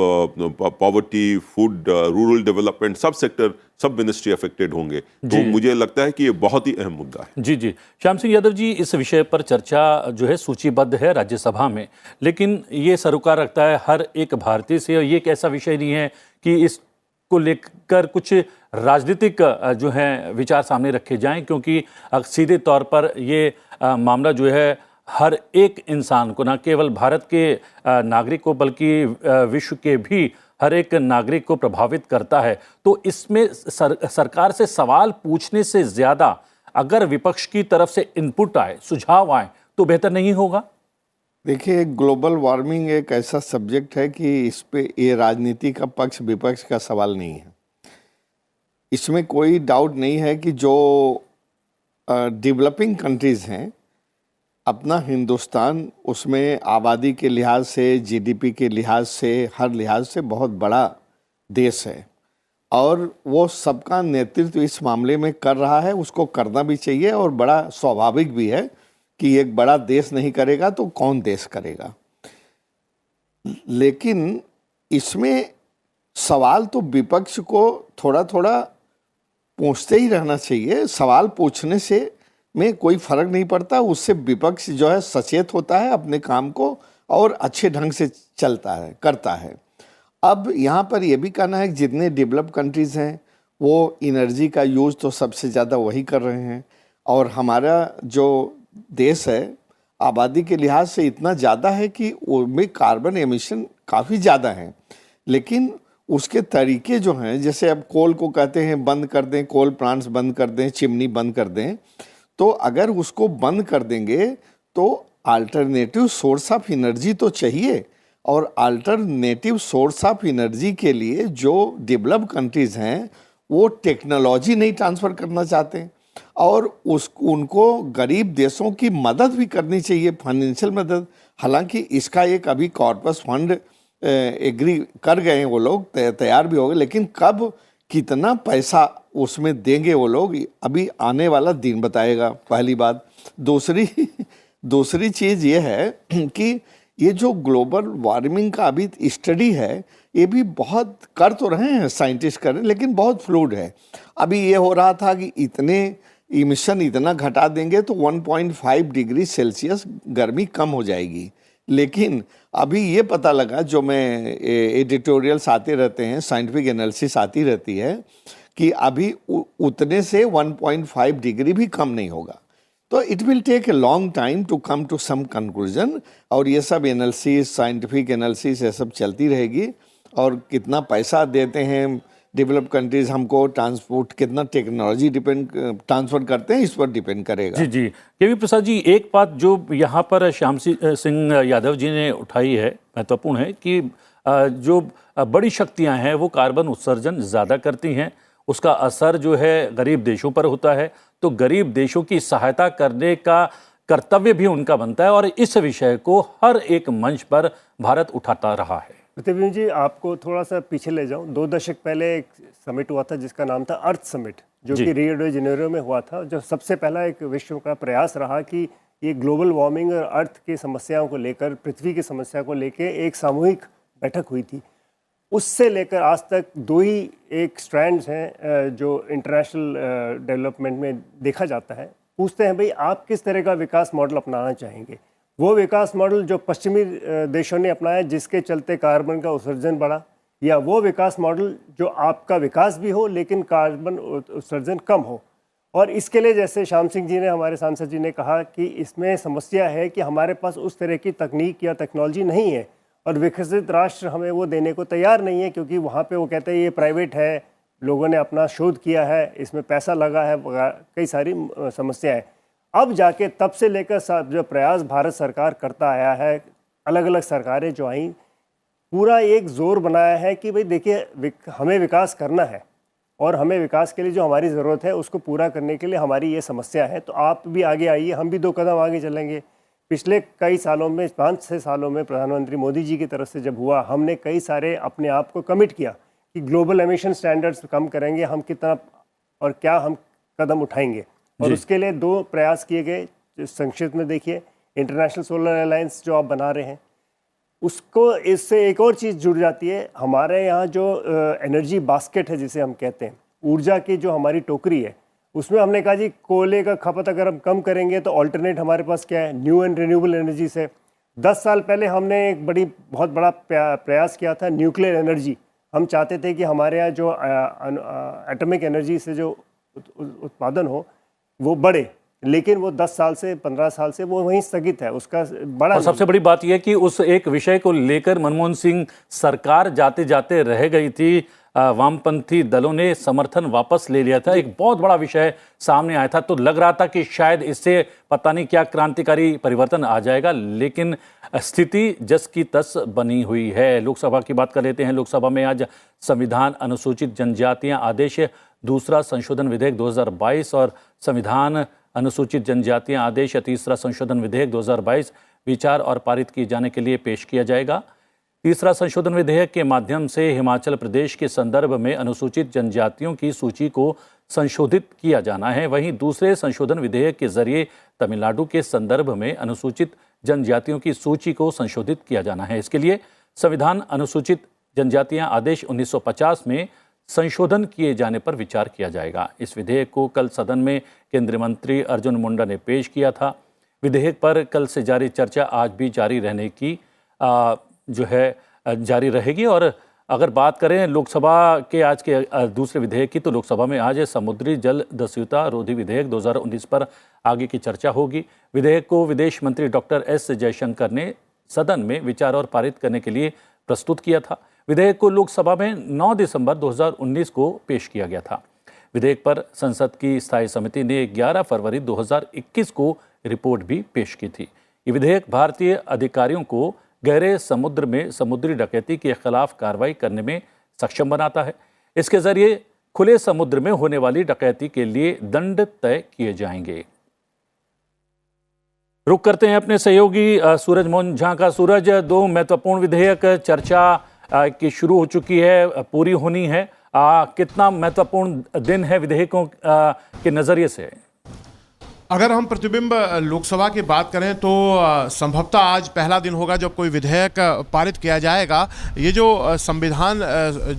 पॉवर्टी, फूड, रूरल डेवलपमेंट, सब सेक्टर, सब मिनिस्ट्री अफेक्टेड होंगे। तो मुझे लगता है कि ये बहुत ही अहम मुद्दा है। जी जी, श्याम सिंह यादव जी, इस विषय पर चर्चा जो है सूचीबद्ध है राज्यसभा में, लेकिन ये सरोकार रखता है हर एक भारतीय से, और ये एक ऐसा विषय नहीं है कि इसको लेकर कुछ राजनीतिक जो है विचार सामने रखे जाएं, क्योंकि सीधे तौर पर ये मामला जो है हर एक इंसान को, न केवल भारत के नागरिक को, बल्कि विश्व के भी हर एक नागरिक को प्रभावित करता है। तो इसमें सरकार से सवाल पूछने से ज़्यादा अगर विपक्ष की तरफ से इनपुट आए, सुझाव आए, तो बेहतर नहीं होगा? देखिए, ग्लोबल वार्मिंग एक ऐसा सब्जेक्ट है कि इस पे ये राजनीति का पक्ष विपक्ष का सवाल नहीं है। इसमें कोई डाउट नहीं है कि जो डेवलपिंग कंट्रीज हैं, अपना हिंदुस्तान उसमें आबादी के लिहाज से, जीडीपी के लिहाज से, हर लिहाज से बहुत बड़ा देश है और वो सबका नेतृत्व इस मामले में कर रहा है। उसको करना भी चाहिए और बड़ा स्वाभाविक भी है कि एक बड़ा देश नहीं करेगा तो कौन देश करेगा। लेकिन इसमें सवाल तो विपक्ष को थोड़ा थोड़ा पूछते ही रहना चाहिए। सवाल पूछने से में कोई फर्क नहीं पड़ता, उससे विपक्ष जो है सचेत होता है अपने काम को और अच्छे ढंग से चलता है, करता है। अब यहाँ पर यह भी कहना है कि जितने डेवलप कंट्रीज़ हैं वो एनर्जी का यूज़ तो सबसे ज़्यादा वही कर रहे हैं और हमारा जो देश है आबादी के लिहाज से इतना ज़्यादा है कि उनमें कार्बन एमिशन काफ़ी ज़्यादा है। लेकिन उसके तरीके जो हैं, जैसे अब कोल को कहते हैं बंद कर दें, कोल प्लांट्स बंद कर दें, चिमनी बंद कर दें, तो अगर उसको बंद कर देंगे तो अल्टरनेटिव सोर्स ऑफ एनर्जी तो चाहिए और अल्टरनेटिव सोर्स ऑफ एनर्जी के लिए जो डेवलप कंट्रीज़ हैं वो टेक्नोलॉजी नहीं ट्रांसफ़र करना चाहते और उनको गरीब देशों की मदद भी करनी चाहिए, फाइनेंशियल मदद। हालांकि इसका एक अभी कॉर्पस फंड एग्री कर गए हैं वो लोग, तैयार भी हो गए, लेकिन कब कितना पैसा उसमें देंगे वो लोग अभी आने वाला दिन बताएगा, पहली बात। दूसरी चीज़ ये है कि ये जो ग्लोबल वार्मिंग का अभी स्टडी है ये भी बहुत कर तो रहे हैं साइंटिस्ट, कर रहे हैं, लेकिन बहुत फ्लूइड है। अभी ये हो रहा था कि इतने इमिशन इतना घटा देंगे तो 1.5 डिग्री सेल्सियस गर्मी कम हो जाएगी, लेकिन अभी ये पता लगा, जो मैं एडिटोरियल्स आते रहते हैं, साइंटिफिक एनालिसिस आती रहती है, कि अभी उतने से 1.5 डिग्री भी कम नहीं होगा। तो it will take a long time to come to some conclusion और ये सब एनालिसिस, साइंटिफिक एनालिसिस ये सब चलती रहेगी। और कितना पैसा देते हैं डेवलप कंट्रीज हमको, ट्रांसपोर्ट कितना टेक्नोलॉजी ट्रांसफर करते हैं, इस पर डिपेंड करेगा। जी जी, केवी प्रसाद जी, एक बात जो यहाँ पर श्याम सिंह यादव जी ने उठाई है, महत्वपूर्ण है कि जो बड़ी शक्तियाँ हैं वो कार्बन उत्सर्जन ज़्यादा करती हैं, उसका असर जो है गरीब देशों पर होता है, तो गरीब देशों की सहायता करने का कर्तव्य भी उनका बनता है और इस विषय को हर एक मंच पर भारत उठाता रहा है। प्रतिबिंब जी, आपको थोड़ा सा पीछे ले जाऊं। 2 दशक पहले एक समिट हुआ था जिसका नाम था अर्थ समिट, जो कि रियो डे जेनेरो में हुआ था, जो सबसे पहला एक विश्व का प्रयास रहा कि ये ग्लोबल वार्मिंग और अर्थ की समस्याओं को लेकर, पृथ्वी की समस्या को लेकर एक सामूहिक बैठक हुई थी। उससे लेकर आज तक 2 ही एक स्ट्रैंड्स हैं जो इंटरनेशनल डेवलपमेंट में देखा जाता है। पूछते हैं भाई आप किस तरह का विकास मॉडल अपनाना चाहेंगे। वो विकास मॉडल जो पश्चिमी देशों ने अपनाया जिसके चलते कार्बन का उत्सर्जन बढ़ा, या वो विकास मॉडल जो आपका विकास भी हो लेकिन कार्बन उत्सर्जन कम हो। और इसके लिए जैसे श्याम सिंह जी ने, हमारे सांसद जी ने कहा कि इसमें समस्या है कि हमारे पास उस तरह की तकनीक या टेक्नोलॉजी नहीं है और विकसित राष्ट्र हमें वो देने को तैयार नहीं है, क्योंकि वहाँ पे वो कहते हैं ये प्राइवेट है, लोगों ने अपना शोध किया है, इसमें पैसा लगा है, कई सारी समस्याएं। अब जाके तब से लेकर जो प्रयास भारत सरकार करता आया है, अलग अलग सरकारें जो आई, पूरा एक जोर बनाया है कि भाई देखिए हमें विकास करना है और हमें विकास के लिए जो हमारी ज़रूरत है उसको पूरा करने के लिए हमारी ये समस्या है, तो आप भी आगे आइए, हम भी 2 कदम आगे चलेंगे। पिछले कई सालों में, 5-6 सालों में प्रधानमंत्री मोदी जी की तरफ से जब हुआ, हमने कई सारे अपने आप को कमिट किया कि ग्लोबल एमिशन स्टैंडर्ड्स कम करेंगे, हम कितना और क्या हम कदम उठाएंगे। और उसके लिए 2 प्रयास किए गए। संक्षिप्त में देखिए, इंटरनेशनल सोलर अलायंस जो आप बना रहे हैं, उसको इससे एक और चीज़ जुड़ जाती है। हमारे यहाँ जो एनर्जी बास्केट है जिसे हम कहते हैं, ऊर्जा की जो हमारी टोकरी है, उसमें हमने कहा जी कोयले का खपत अगर हम कम करेंगे तो ऑल्टरनेट हमारे पास क्या है, न्यू एंड रिन्यूएबल एनर्जी से। 10 साल पहले हमने एक बहुत बड़ा प्रयास किया था न्यूक्लियर एनर्जी। हम चाहते थे कि हमारे यहाँ जो एटॉमिक एनर्जी से जो उत्पादन हो वो बढ़े, लेकिन वो 10 साल से 15 साल से वो वहीं स्थगित है। उसका बड़ा, और सबसे बड़ी बात यह कि उस एक विषय को लेकर मनमोहन सिंह सरकार जाते जाते रह गई थी वामपंथी दलों ने समर्थन वापस ले लिया था। एक बहुत बड़ा विषय सामने आया था, तो लग रहा था कि शायद इससे पता नहीं क्या क्रांतिकारी परिवर्तन आ जाएगा, लेकिन स्थिति जस की तस बनी हुई है। लोकसभा की बात कर लेते हैं। लोकसभा में आज संविधान अनुसूचित जनजातियां आदेश दूसरा संशोधन विधेयक 2022 और संविधान अनुसूचित जनजातियां आदेश तीसरा संशोधन विधेयक 2022 विचार और पारित किए जाने के लिए पेश किया जाएगा। तीसरा संशोधन विधेयक के माध्यम से हिमाचल प्रदेश के संदर्भ में अनुसूचित जनजातियों की सूची को संशोधित किया जाना है। वहीं दूसरे संशोधन विधेयक के जरिए तमिलनाडु के संदर्भ में अनुसूचित जनजातियों की सूची को संशोधित किया जाना है। इसके लिए संविधान अनुसूचित जनजातियां आदेश 1950 में संशोधन किए जाने पर विचार किया जाएगा। इस विधेयक को कल सदन में केंद्रीय मंत्री अर्जुन मुंडा ने पेश किया था। विधेयक पर कल से जारी चर्चा आज भी जारी रहने की जारी रहेगी। और अगर बात करें लोकसभा के आज के दूसरे विधेयक की, तो लोकसभा में आज समुद्री जल दस्युता रोधी विधेयक 2019 पर आगे की चर्चा होगी। विधेयक को विदेश मंत्री डॉक्टर एस जयशंकर ने सदन में विचार और पारित करने के लिए प्रस्तुत किया था। विधेयक को लोकसभा में 9 दिसंबर 2019 को पेश किया गया था। विधेयक पर संसद की स्थायी समिति ने 11 फरवरी 2021 को रिपोर्ट भी पेश की थी। ये विधेयक भारतीय अधिकारियों को गहरे समुद्र में समुद्री डकैती के खिलाफ कार्रवाई करने में सक्षम बनाता है। इसके जरिए खुले समुद्र में होने वाली डकैती के लिए दंड तय किए जाएंगे। रुक करते हैं अपने सहयोगी सूरज मोहन झा का। सूरज, 2 महत्वपूर्ण विधेयक चर्चा की शुरू हो चुकी है, पूरी होनी है। कितना महत्वपूर्ण दिन है विधेयकों के नजरिए से? अगर हम प्रतिबिंब लोकसभा की बात करें तो संभवतः आज पहला दिन होगा जब कोई विधेयक पारित किया जाएगा। ये जो संविधान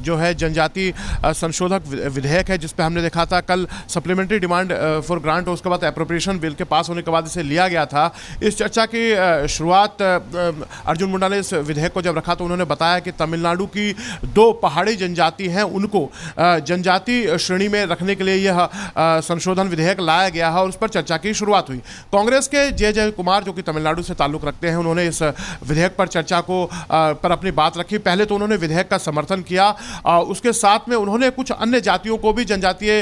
जो है जनजाति संशोधक विधेयक है, जिस पे हमने देखा था कल सप्लीमेंट्री डिमांड फॉर ग्रांट, उसके बाद एप्रोप्रिएशन बिल के पास होने के बाद इसे लिया गया था। इस चर्चा की शुरुआत अर्जुन मुंडा ने इस विधेयक को जब रखा तो उन्होंने बताया कि तमिलनाडु की 2 पहाड़ी जनजाति हैं, उनको जनजाति श्रेणी में रखने के लिए यह संशोधन विधेयक लाया गया है और उस पर चर्चा की शुरुआत हुई। कांग्रेस के जय कुमार, जो कि तमिलनाडु से ताल्लुक रखते हैं, उन्होंने इस विधेयक पर चर्चा को पर अपनी बात रखी। पहले तो उन्होंने विधेयक का समर्थन किया, उसके साथ में उन्होंने कुछ अन्य जातियों को भी जनजातीय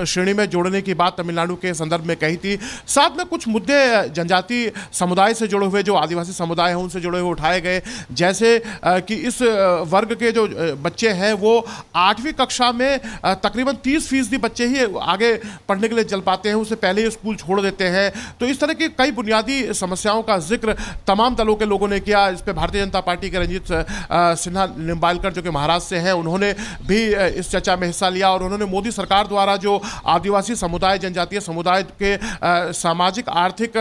श्रेणी में जोड़ने की बात तमिलनाडु के संदर्भ में कही थी। साथ में कुछ मुद्दे जनजातीय समुदाय से जुड़े हुए, जो आदिवासी समुदाय हैं उनसे जुड़े हुए उठाए गए, जैसे कि इस वर्ग के जो बच्चे हैं वो 8वीं कक्षा में तकरीबन 30% बच्चे ही आगे पढ़ने के लिए चल पाते हैं, उससे पहले स्कूल छोड़ देते हैं। तो इस तरह की कई बुनियादी समस्याओं का जिक्र तमाम दलों के लोगों ने किया। इस पे भारतीय जनता पार्टी के रंजीत सिन्हा निम्बालकर, जो कि महाराष्ट्र से हैं, उन्होंने भी इस चर्चा में हिस्सा लिया और उन्होंने मोदी सरकार द्वारा जो आदिवासी समुदाय, जनजातीय समुदाय के सामाजिक आर्थिक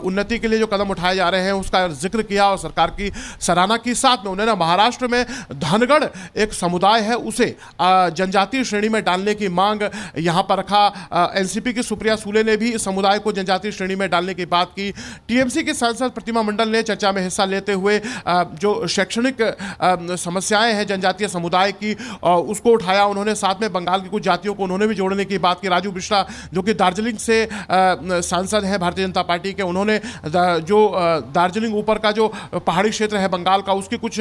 उन्नति के लिए जो कदम उठाए जा रहे हैं उसका जिक्र किया और सरकार की सराहना की। साथ में उन्होंने महाराष्ट्र में धनगढ़ एक समुदाय है उसे जनजातीय श्रेणी में डालने की मांग यहां पर रखा। एनसीपी की सुप्रिया सूले ने भी इस समुदाय को जनजातीय श्रेणी में डालने की बात की। टीएमसी के सांसद प्रतिमा मंडल ने चर्चा में हिस्सा लेते हुए जो शैक्षणिक समस्याएं हैं जनजातीय समुदाय की उसको उठाया। उन्होंने साथ में बंगाल की कुछ जातियों को उन्होंने भी जोड़ने की बात की। राजू बिश्रा, जो कि दार्जिलिंग से सांसद हैं भारतीय जनता पार्टी के, उन्होंने जो दार्जिलिंग ऊपर का जो पहाड़ी क्षेत्र है बंगाल का, उसके कुछ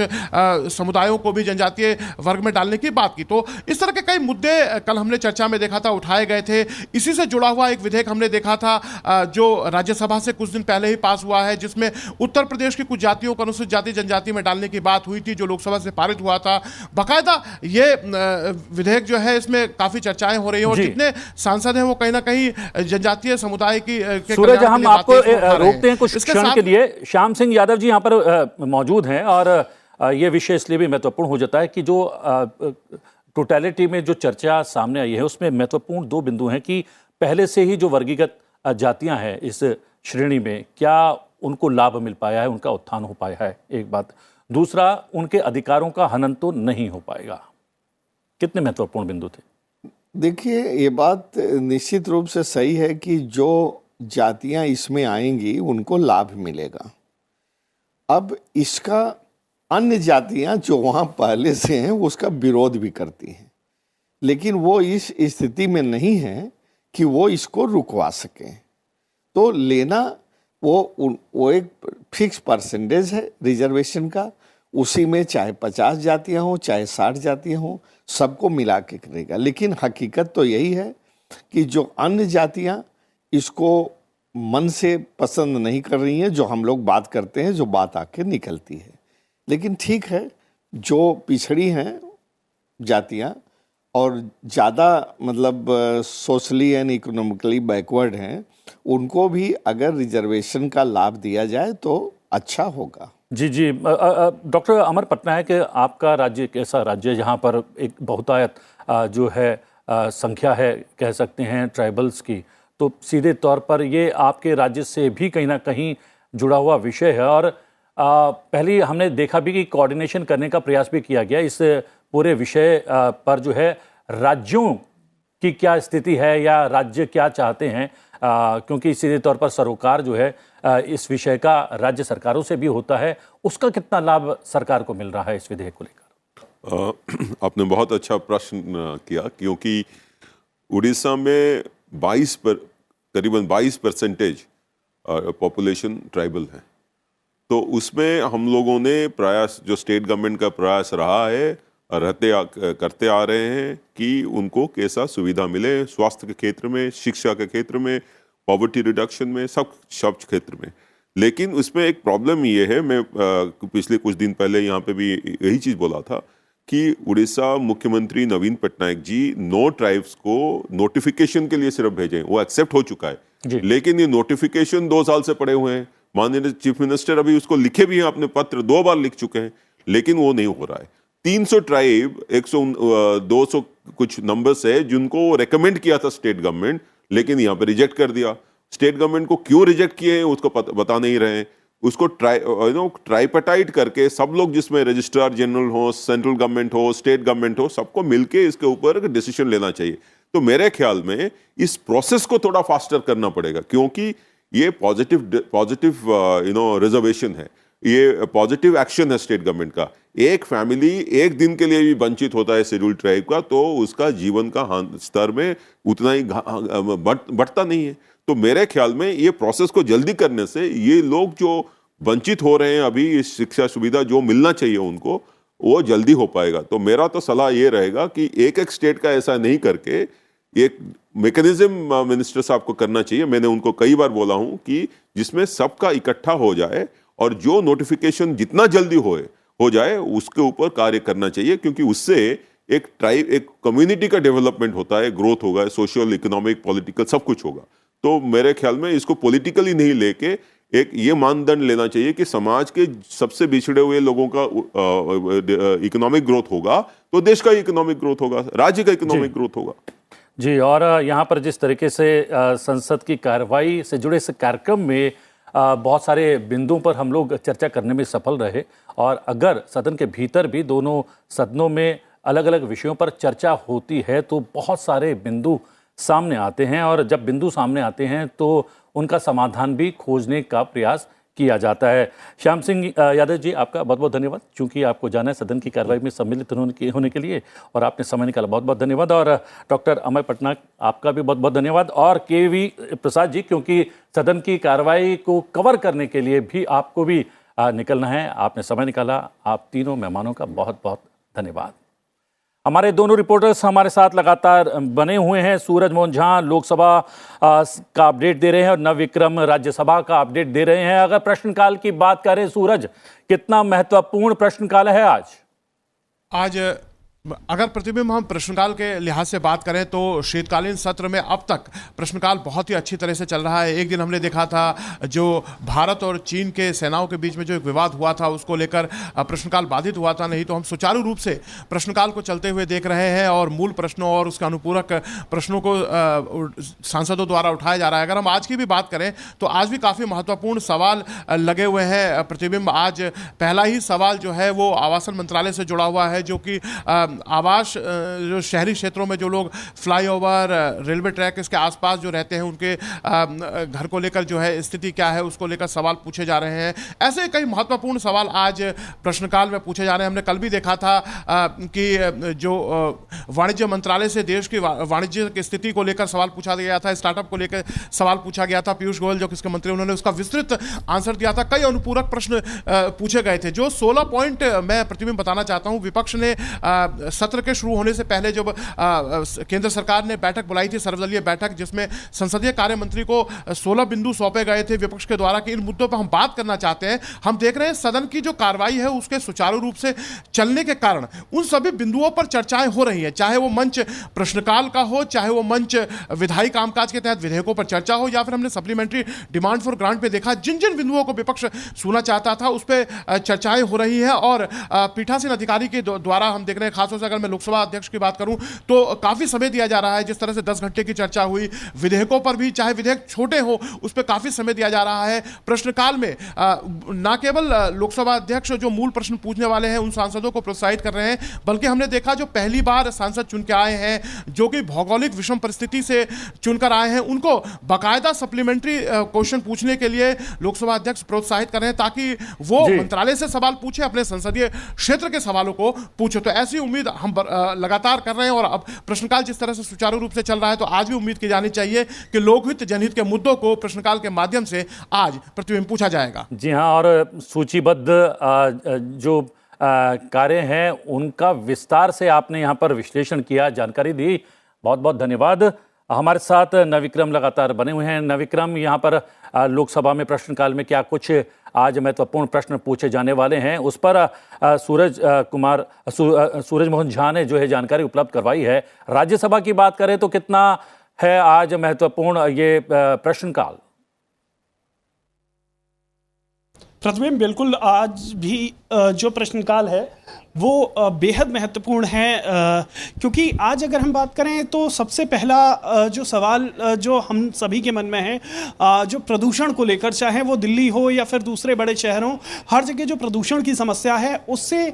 समुदायों को भी जनजातीय वर्ग में डालने की बात की। तो इस तरह के कई मुद्दे कल हमने चर्चा में देखा था उठाए गए थे। इसी से जुड़ा हुआ एक विधेयक हमने देखा था जो राज्यसभा से कुछ दिन पहले ही पास हुआ है, जिसमें उत्तर प्रदेश की कुछ जातियों को अनुसूचित जाति जनजाति में डालने की बात हुई थी, जो लोकसभा से पारित हुआ था। बाकायदा ये विधेयक जो है इसमें काफी चर्चाएं हो रही हैं और जितने सांसद हैं वो कहीं ना कहीं जनजातीय समुदाय की सूरज, हम आपको रोकते हैं कुछ क्षण के लिए। श्याम सिंह यादव जी यहाँ पर मौजूद हैं और ये विषय इसलिए भी महत्वपूर्ण हो जाता है कि जो टोटलिटी में जो चर्चा सामने आई है उसमें महत्वपूर्ण 2 बिंदु हैं कि पहले से ही जो वर्गीकृत जातियां हैं इस श्रेणी में, क्या उनको लाभ मिल पाया है, उनका उत्थान हो पाया है, एक बात। दूसरा, उनके अधिकारों का हनन तो नहीं हो पाएगा। कितने महत्वपूर्ण बिंदु थे? देखिए, ये बात निश्चित रूप से सही है कि जो जातियां इसमें आएंगी उनको लाभ मिलेगा। अब इसका अन्य जातियां जो वहाँ पहले से हैं उसका विरोध भी करती हैं, लेकिन वो इस स्थिति में नहीं है कि वो इसको रुकवा सकें। तो लेना वो एक फिक्स परसेंटेज है रिजर्वेशन का, उसी में चाहे 50 जातियां हों चाहे 60 जातियां हों, सबको मिला के करेगा। लेकिन हकीकत तो यही है कि जो अन्य जातियां इसको मन से पसंद नहीं कर रही हैं, जो हम लोग बात करते हैं, जो बात आके निकलती है। लेकिन ठीक है, जो पिछड़ी हैं जातियां और ज़्यादा मतलब सोशली एंड इकोनॉमिकली बैकवर्ड हैं, उनको भी अगर रिजर्वेशन का लाभ दिया जाए तो अच्छा होगा। जी जी। डॉक्टर अमर पटनायक, आपका राज्य एक ऐसा राज्य है जहाँ पर एक बहुतायत जो है संख्या है, कह सकते हैं ट्राइबल्स की, तो सीधे तौर पर ये आपके राज्य से भी कहीं ना कहीं जुड़ा हुआ विषय है। और पहले हमने देखा भी कि कोऑर्डिनेशन करने का प्रयास भी किया गया इस पूरे विषय पर, जो है राज्यों की क्या स्थिति है या राज्य क्या चाहते हैं, क्योंकि सीधे तौर पर सरोकार जो है इस विषय का राज्य सरकारों से भी होता है, उसका कितना लाभ सरकार को मिल रहा है इस विधेयक को लेकर? आपने बहुत अच्छा प्रश्न किया, क्योंकि उड़ीसा में करीबन 22% पॉपुलेशन ट्राइबल है। तो उसमें हम लोगों ने प्रयास, जो स्टेट गवर्नमेंट का प्रयास रहा है, करते आ रहे हैं कि उनको कैसा सुविधा मिले स्वास्थ्य के क्षेत्र में, शिक्षा के क्षेत्र में, पॉवर्टी रिडक्शन में, सब क्षेत्र में। लेकिन उसमें एक प्रॉब्लम ये है, मैं पिछले कुछ दिन पहले यहाँ पे भी यही चीज़ बोला था कि उड़ीसा मुख्यमंत्री नवीन पटनायक जी 9 ट्राइब्स को नोटिफिकेशन के लिए सिर्फ भेजे, वो एक्सेप्ट हो चुका है। लेकिन ये नोटिफिकेशन 2 साल से पड़े हुए हैं। माननीय चीफ मिनिस्टर अभी उसको लिखे भी हैं, अपने पत्र 2 बार लिख चुके हैं, लेकिन वो नहीं हो रहा है। 300 ट्राइब 200 कुछ नंबर्स है जिनको रेकमेंड किया था स्टेट गवर्नमेंट, लेकिन यहाँ पे रिजेक्ट कर दिया। स्टेट गवर्नमेंट को क्यों रिजेक्ट किए हैं उसको बता नहीं रहे हैं। उसको ट्राइपेटाइट करके सब लोग, जिसमें रजिस्ट्रार जनरल हो, सेंट्रल गवर्नमेंट हो, स्टेट गवर्नमेंट हो, सबको मिलके इसके ऊपर डिसीजन लेना चाहिए। तो मेरे ख्याल में इस प्रोसेस को थोड़ा फास्टर करना पड़ेगा, क्योंकि ये पॉजिटिव रिजर्वेशन है, ये पॉजिटिव एक्शन है स्टेट गवर्नमेंट का। एक फैमिली एक दिन के लिए भी वंचित होता है शेड्यूल्ड ट्राइब का, तो उसका जीवन का स्तर में उतना ही बढ़ता नहीं है। तो मेरे ख्याल में ये प्रोसेस को जल्दी करने से ये लोग जो वंचित हो रहे हैं अभी, इस शिक्षा सुविधा जो मिलना चाहिए उनको, वो जल्दी हो पाएगा। तो मेरा तो सलाह ये रहेगा कि एक स्टेट का ऐसा नहीं करके एक मैकेनिज्म मिनिस्टर साहब को करना चाहिए। मैंने उनको कई बार बोला हूं कि जिसमें सबका इकट्ठा हो जाए और जो नोटिफिकेशन जितना जल्दी हो जाए उसके ऊपर कार्य करना चाहिए, क्योंकि उससे एक कम्युनिटी का डेवलपमेंट होता है, ग्रोथ होगा, सोशल, इकोनॉमिक, पॉलिटिकल सब कुछ होगा। तो मेरे ख्याल में इसको पॉलिटिकली नहीं लेके एक ये मानदंड लेना चाहिए कि समाज के सबसे बिछड़े हुए लोगों का इकोनॉमिक ग्रोथ होगा तो देश का इकोनॉमिक ग्रोथ होगा, राज्य का इकोनॉमिक ग्रोथ होगा। जी, और यहाँ पर जिस तरीके से संसद की कार्रवाई से जुड़े इस कार्यक्रम में बहुत सारे बिंदुओं पर हम लोग चर्चा करने में सफल रहे, और अगर सदन के भीतर भी दोनों सदनों में अलग अलग विषयों पर चर्चा होती है तो बहुत सारे बिंदु सामने आते हैं, और जब बिंदु सामने आते हैं तो उनका समाधान भी खोजने का प्रयास किया जाता है। श्याम सिंह यादव जी, आपका बहुत बहुत धन्यवाद, चूंकि आपको जाना है सदन की कार्रवाई में सम्मिलित होने के लिए, और आपने समय निकाला, बहुत बहुत धन्यवाद। और डॉक्टर अमर पटनायक, आपका भी बहुत बहुत धन्यवाद। और के.वी. प्रसाद जी, क्योंकि सदन की कार्रवाई को कवर करने के लिए भी आपको भी निकलना है, आपने समय निकाला, आप तीनों मेहमानों का बहुत बहुत धन्यवाद। हमारे दोनों रिपोर्टर्स हमारे साथ लगातार बने हुए हैं। सूरज मोहन झा लोकसभा का अपडेट दे रहे हैं और नव विक्रम राज्यसभा का अपडेट दे रहे हैं। अगर प्रश्नकाल की बात करें, सूरज, कितना महत्वपूर्ण प्रश्नकाल है आज? अगर प्रतिबिंब हम प्रश्नकाल के लिहाज से बात करें तो शीतकालीन सत्र में अब तक प्रश्नकाल बहुत ही अच्छी तरह से चल रहा है। एक दिन हमने देखा था जो भारत और चीन के सेनाओं के बीच में जो एक विवाद हुआ था उसको लेकर प्रश्नकाल बाधित हुआ था, नहीं तो हम सुचारू रूप से प्रश्नकाल को चलते हुए देख रहे हैं और मूल प्रश्नों और उसके अनुपूरक प्रश्नों को सांसदों द्वारा उठाया जा रहा है। अगर हम आज की भी बात करें तो आज भी काफ़ी महत्वपूर्ण सवाल लगे हुए हैं। प्रतिबिंब आज पहला ही सवाल जो है वो आवासन मंत्रालय से जुड़ा हुआ है, जो कि आवास जो शहरी क्षेत्रों में जो लोग फ्लाईओवर, रेलवे ट्रैक इसके आसपास जो रहते हैं उनके घर को लेकर जो है स्थिति क्या है उसको लेकर सवाल पूछे जा रहे हैं। ऐसे कई महत्वपूर्ण सवाल आज प्रश्नकाल में पूछे जा रहे हैं। हमने कल भी देखा था कि जो वाणिज्य मंत्रालय से देश की वाणिज्य की स्थिति को लेकर सवाल पूछा गया था, स्टार्टअप को लेकर सवाल पूछा गया था। पीयूष गोयल जो किसके मंत्री, उन्होंने उसका विस्तृत आंसर दिया था। कई अनुपूरक प्रश्न पूछे गए थे। जो 16 पॉइंट मैं प्रतिबिंब बताना चाहता हूं, विपक्ष ने सत्र के शुरू होने से पहले जब केंद्र सरकार ने बैठक बुलाई थी, सर्वदलीय बैठक, जिसमें संसदीय कार्य मंत्री को 16 बिंदु सौंपे गए थे विपक्ष के द्वारा कि इन मुद्दों पर हम बात करना चाहते हैं। हम देख रहे हैं सदन की जो कार्रवाई है उसके सुचारू रूप से चलने के कारण उन सभी बिंदुओं पर चर्चाएं हो रही हैं, चाहे वो मंच प्रश्नकाल का हो, चाहे वो मंच विधायी कामकाज के तहत विधेयकों पर चर्चा हो, या फिर हमने सप्लीमेंट्री डिमांड फॉर ग्रांट पे देखा जिन जिन बिंदुओं को विपक्ष सुनना चाहता था उस पर चर्चाएं हो रही है। और पीठासीन अधिकारी के द्वारा हम देख रहे हैं, खासतौर से अगर मैं लोकसभा अध्यक्ष की बात करूं तो काफी समय दिया जा रहा है। जिस तरह से 10 घंटे की चर्चा हुई, विधेयकों पर भी, चाहे विधेयक छोटे हो उस पर काफी समय दिया जा रहा है। प्रश्नकाल में न केवल लोकसभा अध्यक्ष जो मूल प्रश्न पूछने वाले हैं उन सांसदों को प्रोत्साहित कर रहे हैं, बल्कि हमने देखा जो पहली बार सांसद चुन के आए हैं, जो कि भौगोलिक विषम परिस्थिति से चुनकर आए हैं, उनको बाकायदा सप्लीमेंट्री क्वेश्चन पूछने के लिए लोकसभा अध्यक्ष प्रोत्साहित कर रहे हैं ताकि वो मंत्रालय से सवाल पूछे, अपने संसदीय क्षेत्र के सवालों को पूछे। तो ऐसी उम्मीद हम लगातार कर रहे हैं। और अब प्रश्नकाल जिस तरह से सुचारू रूप से चल रहा है तो आज भी उम्मीद की जानी चाहिए कि लोकहित जनहित के मुद्दों को प्रश्नकाल के माध्यम से आज प्रतिबिंब पूछा जाएगा। जी हाँ, और सूचीबद्ध जो कार्य हैं उनका विस्तार से आपने यहाँ पर विश्लेषण किया, जानकारी दी, बहुत बहुत धन्यवाद। हमारे साथ नविक्रम लगातार बने हुए हैं। नविक्रम, यहाँ पर लोकसभा में प्रश्नकाल में क्या कुछ आज महत्वपूर्ण प्रश्न पूछे जाने वाले हैं उस पर सूरज मोहन झा ने जो है जानकारी उपलब्ध करवाई है। राज्यसभा की बात करें तो कितना है आज महत्वपूर्ण ये प्रश्नकाल? प्रतिबिंब, बिल्कुल आज भी जो प्रश्नकाल है वो बेहद महत्वपूर्ण है, क्योंकि आज अगर हम बात करें तो सबसे पहला जो सवाल जो हम सभी के मन में है, जो प्रदूषण को लेकर, चाहे वो दिल्ली हो या फिर दूसरे बड़े शहरों, हर जगह जो प्रदूषण की समस्या है उससे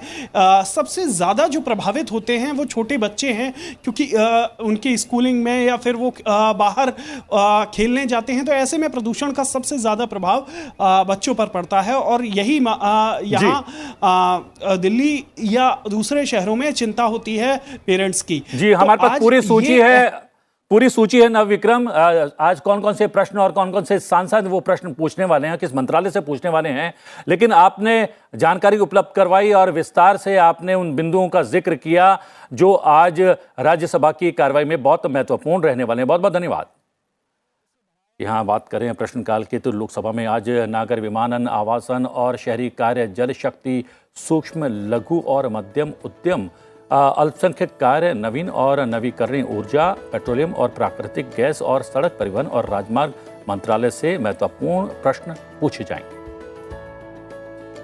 सबसे ज़्यादा जो प्रभावित होते हैं वो छोटे बच्चे हैं, क्योंकि उनकी स्कूलिंग में या फिर वो बाहर खेलने जाते हैं, तो ऐसे में प्रदूषण का सबसे ज़्यादा प्रभाव बच्चों पर पड़ता है। और यही यहाँ दिल्ली या दूसरे शहरों में चिंता होती है पेरेंट्स की। जी, हमारे पास पूरी सूची है नवविक्रम। आज कौन कौन से प्रश्न और कौन कौन से सांसद वो प्रश्न पूछने वाले हैं, किस मंत्रालय से पूछने वाले हैं, लेकिन आपने जानकारी उपलब्ध करवाई और विस्तार से आपने उन बिंदुओं का जिक्र किया जो आज राज्यसभा की कार्रवाई में बहुत महत्वपूर्ण रहने वाले हैं। बहुत बहुत धन्यवाद। यहाँ बात करें प्रश्नकाल की तो लोकसभा में आज नागर विमानन, आवासन और शहरी कार्य, जल शक्ति, सूक्ष्म लघु और मध्यम उद्यम, अल्पसंख्यक कार्य, नवीन और नवीकरणीय ऊर्जा, पेट्रोलियम और प्राकृतिक गैस और सड़क परिवहन और राजमार्ग मंत्रालय से महत्वपूर्ण प्रश्न पूछे जाएंगे।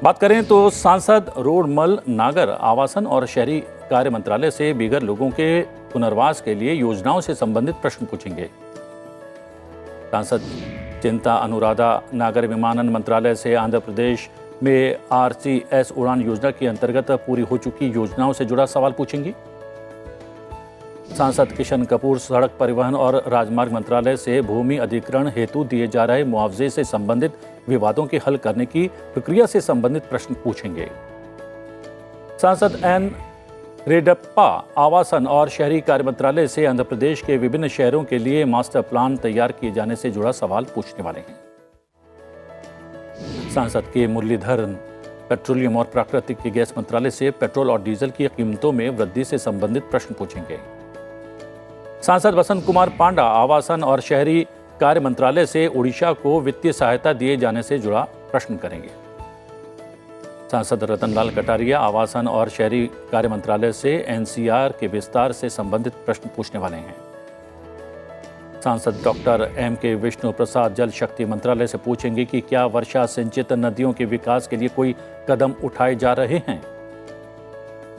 बात करें तो सांसद रोडमल नागर, आवासन और शहरी कार्य मंत्रालय से बेघर लोगों के पुनर्वास के लिए योजनाओं से संबंधित प्रश्न पूछेंगे। सांसद चिंता अनुराधा नागर विमानन मंत्रालय से आंध्र प्रदेश में RCS उड़ान योजना के अंतर्गत पूरी हो चुकी योजनाओं से जुड़ा सवाल पूछेंगी। सांसद किशन कपूर सड़क परिवहन और राजमार्ग मंत्रालय से भूमि अधिग्रहण हेतु दिए जा रहे मुआवजे से संबंधित विवादों के हल करने की प्रक्रिया से संबंधित प्रश्न पूछेंगे। सांसद एन रेड्डप्पा आवासन और शहरी कार्य मंत्रालय से आंध्र प्रदेश के विभिन्न शहरों के लिए मास्टर प्लान तैयार किए जाने से जुड़ा सवाल पूछने वाले हैं। सांसद के मुरलीधरन पेट्रोलियम और प्राकृतिक गैस मंत्रालय से पेट्रोल और डीजल की कीमतों में वृद्धि से संबंधित प्रश्न पूछेंगे। सांसद बसंत कुमार पांडा आवासन और शहरी कार्य मंत्रालय से उड़ीसा को वित्तीय सहायता दिए जाने से जुड़ा प्रश्न करेंगे। सांसद रतनलाल कटारिया आवासन और शहरी कार्य मंत्रालय से NCR के विस्तार से संबंधित प्रश्न पूछने वाले हैं। सांसद डॉक्टर MK विष्णु प्रसाद जल शक्ति मंत्रालय से पूछेंगे कि क्या वर्षा सिंचित नदियों के विकास के लिए कोई कदम उठाए जा रहे हैं।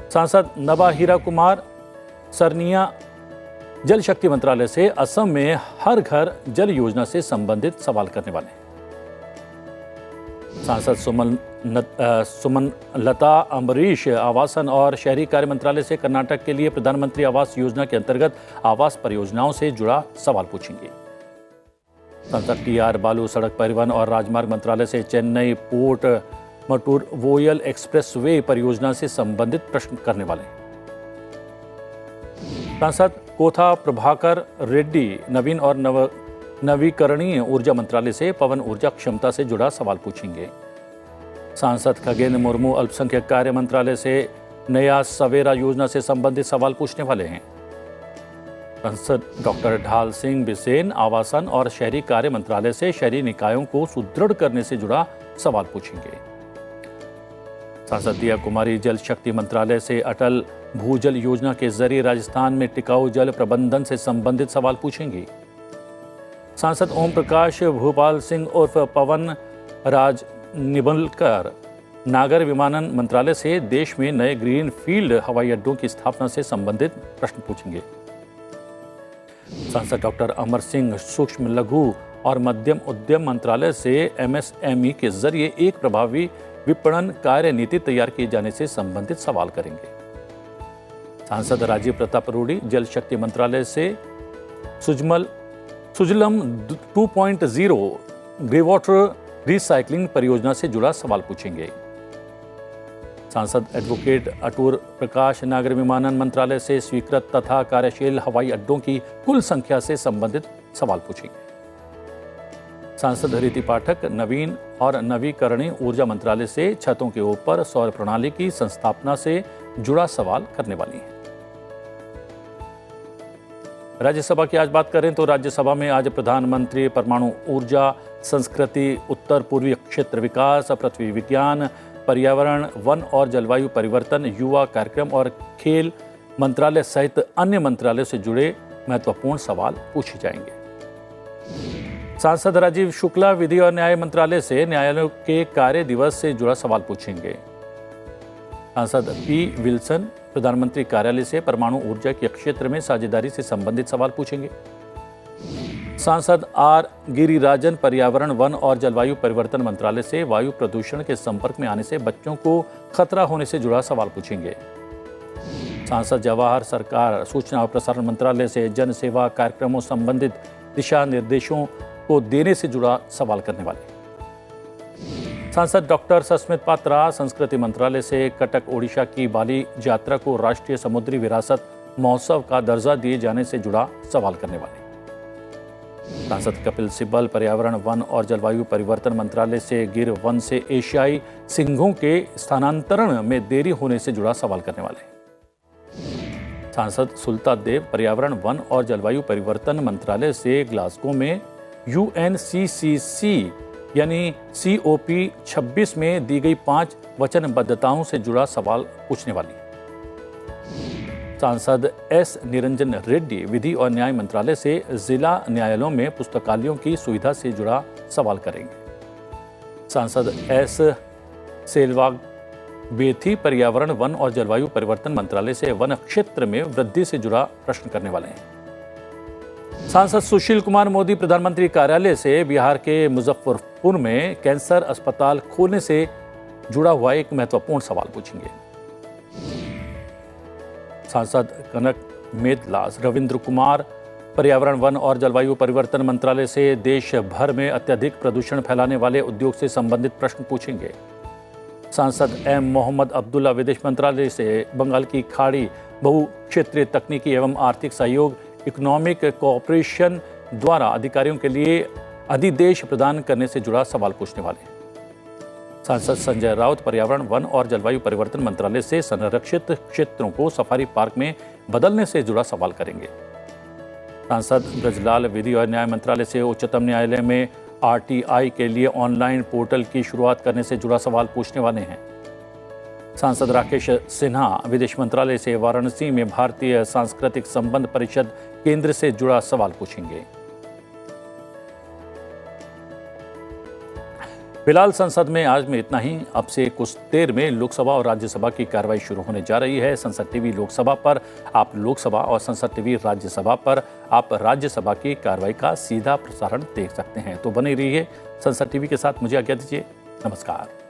सांसद नबा हीरा कुमार सरनिया जल शक्ति मंत्रालय से असम में हर घर जल योजना से संबंधित सवाल करने वाले हैं। सांसद सुमन लता अम्बरीश आवासन और शहरी कार्य मंत्रालय से कर्नाटक के लिए प्रधानमंत्री आवास योजना के अंतर्गत आवास परियोजनाओं से जुड़ा सवाल पूछेंगे। सांसद टी.आर. बालू सड़क परिवहन और राजमार्ग मंत्रालय से चेन्नई पोर्ट मटूरवोयल एक्सप्रेसवे परियोजना से संबंधित प्रश्न करने वाले हैं। सांसद कोथा प्रभाकर रेड्डी नवीन और नवीकरणीय ऊर्जा मंत्रालय से पवन ऊर्जा क्षमता से जुड़ा सवाल पूछेंगे। सांसद खगेंद्र मुर्मू अल्पसंख्यक कार्य मंत्रालय से नया सवेरा योजना से संबंधित सवाल पूछने वाले हैं। सांसद डॉक्टर ढाल सिंह बिसेन आवासन और शहरी कार्य मंत्रालय से शहरी निकायों को सुदृढ़ करने से जुड़ा सवाल पूछेंगे। सांसद दिया कुमारी जल शक्ति मंत्रालय से अटल भूजल योजना के जरिए राजस्थान में टिकाऊ जल प्रबंधन से संबंधित सवाल पूछेंगी। सांसद ओम प्रकाश भूपाल सिंह उर्फ पवन राज निबलकर नागर विमानन मंत्रालय से देश में नए ग्रीन फील्ड हवाई अड्डों की स्थापना से संबंधित प्रश्न पूछेंगे। सांसद डॉक्टर अमर सिंह सूक्ष्म लघु और मध्यम उद्यम मंत्रालय से एमएसएमई के जरिए एक प्रभावी विपणन कार्य नीति तैयार किए जाने से संबंधित सवाल करेंगे। सांसद राजीव प्रताप रूडी जल शक्ति मंत्रालय से सुजलम 2.0 ग्रे वाटर रिसाइकलिंग परियोजना से जुड़ा सवाल पूछेंगे। सांसद एडवोकेट अटूर प्रकाश नागर विमानन मंत्रालय से स्वीकृत तथा कार्यशील हवाई अड्डों की कुल संख्या से संबंधित सवाल पूछेंगे। सांसद हरिति पाठक नवीन और नवीकरणीय ऊर्जा मंत्रालय से छतों के ऊपर सौर प्रणाली की संस्थापना से जुड़ा सवाल करने वाली हैं। राज्यसभा की आज बात करें तो राज्यसभा में आज प्रधानमंत्री परमाणु ऊर्जा, संस्कृति, उत्तर पूर्वी क्षेत्र विकास, पृथ्वी विज्ञान, पर्यावरण, वन और जलवायु परिवर्तन, युवा कार्यक्रम और खेल मंत्रालय सहित अन्य मंत्रालयों से जुड़े महत्वपूर्ण सवाल पूछे जाएंगे। सांसद राजीव शुक्ला विधि और न्याय मंत्रालय से न्यायालयों के कार्य दिवस से जुड़ा सवाल पूछेंगे। सांसद पी विल्सन प्रधानमंत्री कार्यालय से परमाणु ऊर्जा के क्षेत्र में साझेदारी से संबंधित सवाल पूछेंगे। सांसद आर गिरिराजन पर्यावरण, वन और जलवायु परिवर्तन मंत्रालय से वायु प्रदूषण के संपर्क में आने से बच्चों को खतरा होने से जुड़ा सवाल पूछेंगे। सांसद जवाहर सरकार सूचना और प्रसारण मंत्रालय से जन सेवा कार्यक्रमों संबंधित दिशा निर्देशों को देने से जुड़ा सवाल करने वाले। सांसद डॉक्टर सस्मित पात्रा संस्कृति मंत्रालय से कटक ओडिशा की बाली यात्रा को राष्ट्रीय समुद्री विरासत महोत्सव का दर्जा दिए जाने से जुड़ा सवाल करने वाले। सांसद कपिल सिब्बल पर्यावरण, वन और जलवायु परिवर्तन मंत्रालय से गिर वन से एशियाई सिंहों के स्थानांतरण में देरी होने से जुड़ा सवाल करने वाले। सांसद सुलता देव पर्यावरण, वन और जलवायु परिवर्तन मंत्रालय से ग्लासगो में UNCCC यानी COP 26 में दी गई 5 वचनबद्धताओं से जुड़ा सवाल पूछने वाली। सांसद एस निरंजन रेड्डी विधि और न्याय मंत्रालय से जिला न्यायालयों में पुस्तकालयों की सुविधा से जुड़ा सवाल करेंगे। सांसद एस सेलवाग बेथी पर्यावरण, वन और जलवायु परिवर्तन मंत्रालय से वन क्षेत्र में वृद्धि से जुड़ा प्रश्न करने वाले हैं। सांसद सुशील कुमार मोदी प्रधानमंत्री कार्यालय से बिहार के मुजफ्फरपुर में कैंसर अस्पताल खोलने से जुड़ा हुआ एक महत्वपूर्ण सवाल पूछेंगे। सांसद कनक मेदलास रविंद्र कुमार पर्यावरण, वन और जलवायु परिवर्तन मंत्रालय से देश भर में अत्यधिक प्रदूषण फैलाने वाले उद्योग से संबंधित प्रश्न पूछेंगे। सांसद एम मोहम्मद अब्दुल्ला विदेश मंत्रालय से बंगाल की खाड़ी बहुक्षेत्रीय तकनीकी एवं आर्थिक सहयोग इकोनॉमिक कोऑपरेशन द्वारा अधिकारियों के लिए अधिदेश प्रदान करने से जुड़ा सवाल पूछने वाले। सांसद संजय राउत पर्यावरण, वन और जलवायु परिवर्तन मंत्रालय से संरक्षित क्षेत्रों को सफारी पार्क में बदलने से जुड़ा सवाल करेंगे। सांसद ब्रजलाल विधि और न्याय मंत्रालय से उच्चतम न्यायालय में RTI के लिए ऑनलाइन पोर्टल की शुरुआत करने से जुड़ा सवाल पूछने वाले हैं। सांसद राकेश सिन्हा विदेश मंत्रालय से वाराणसी में भारतीय सांस्कृतिक संबंध परिषद केंद्र से जुड़ा सवाल पूछेंगे। फिलहाल संसद में आज में इतना ही। अब से कुछ देर में लोकसभा और राज्यसभा की कार्रवाई शुरू होने जा रही है। संसद टीवी लोकसभा पर आप लोकसभा और संसद टीवी राज्यसभा पर आप राज्यसभा की कार्रवाई का सीधा प्रसारण देख सकते हैं। तो बने रहिए संसद टीवी के साथ। मुझे आज्ञा दीजिए। नमस्कार।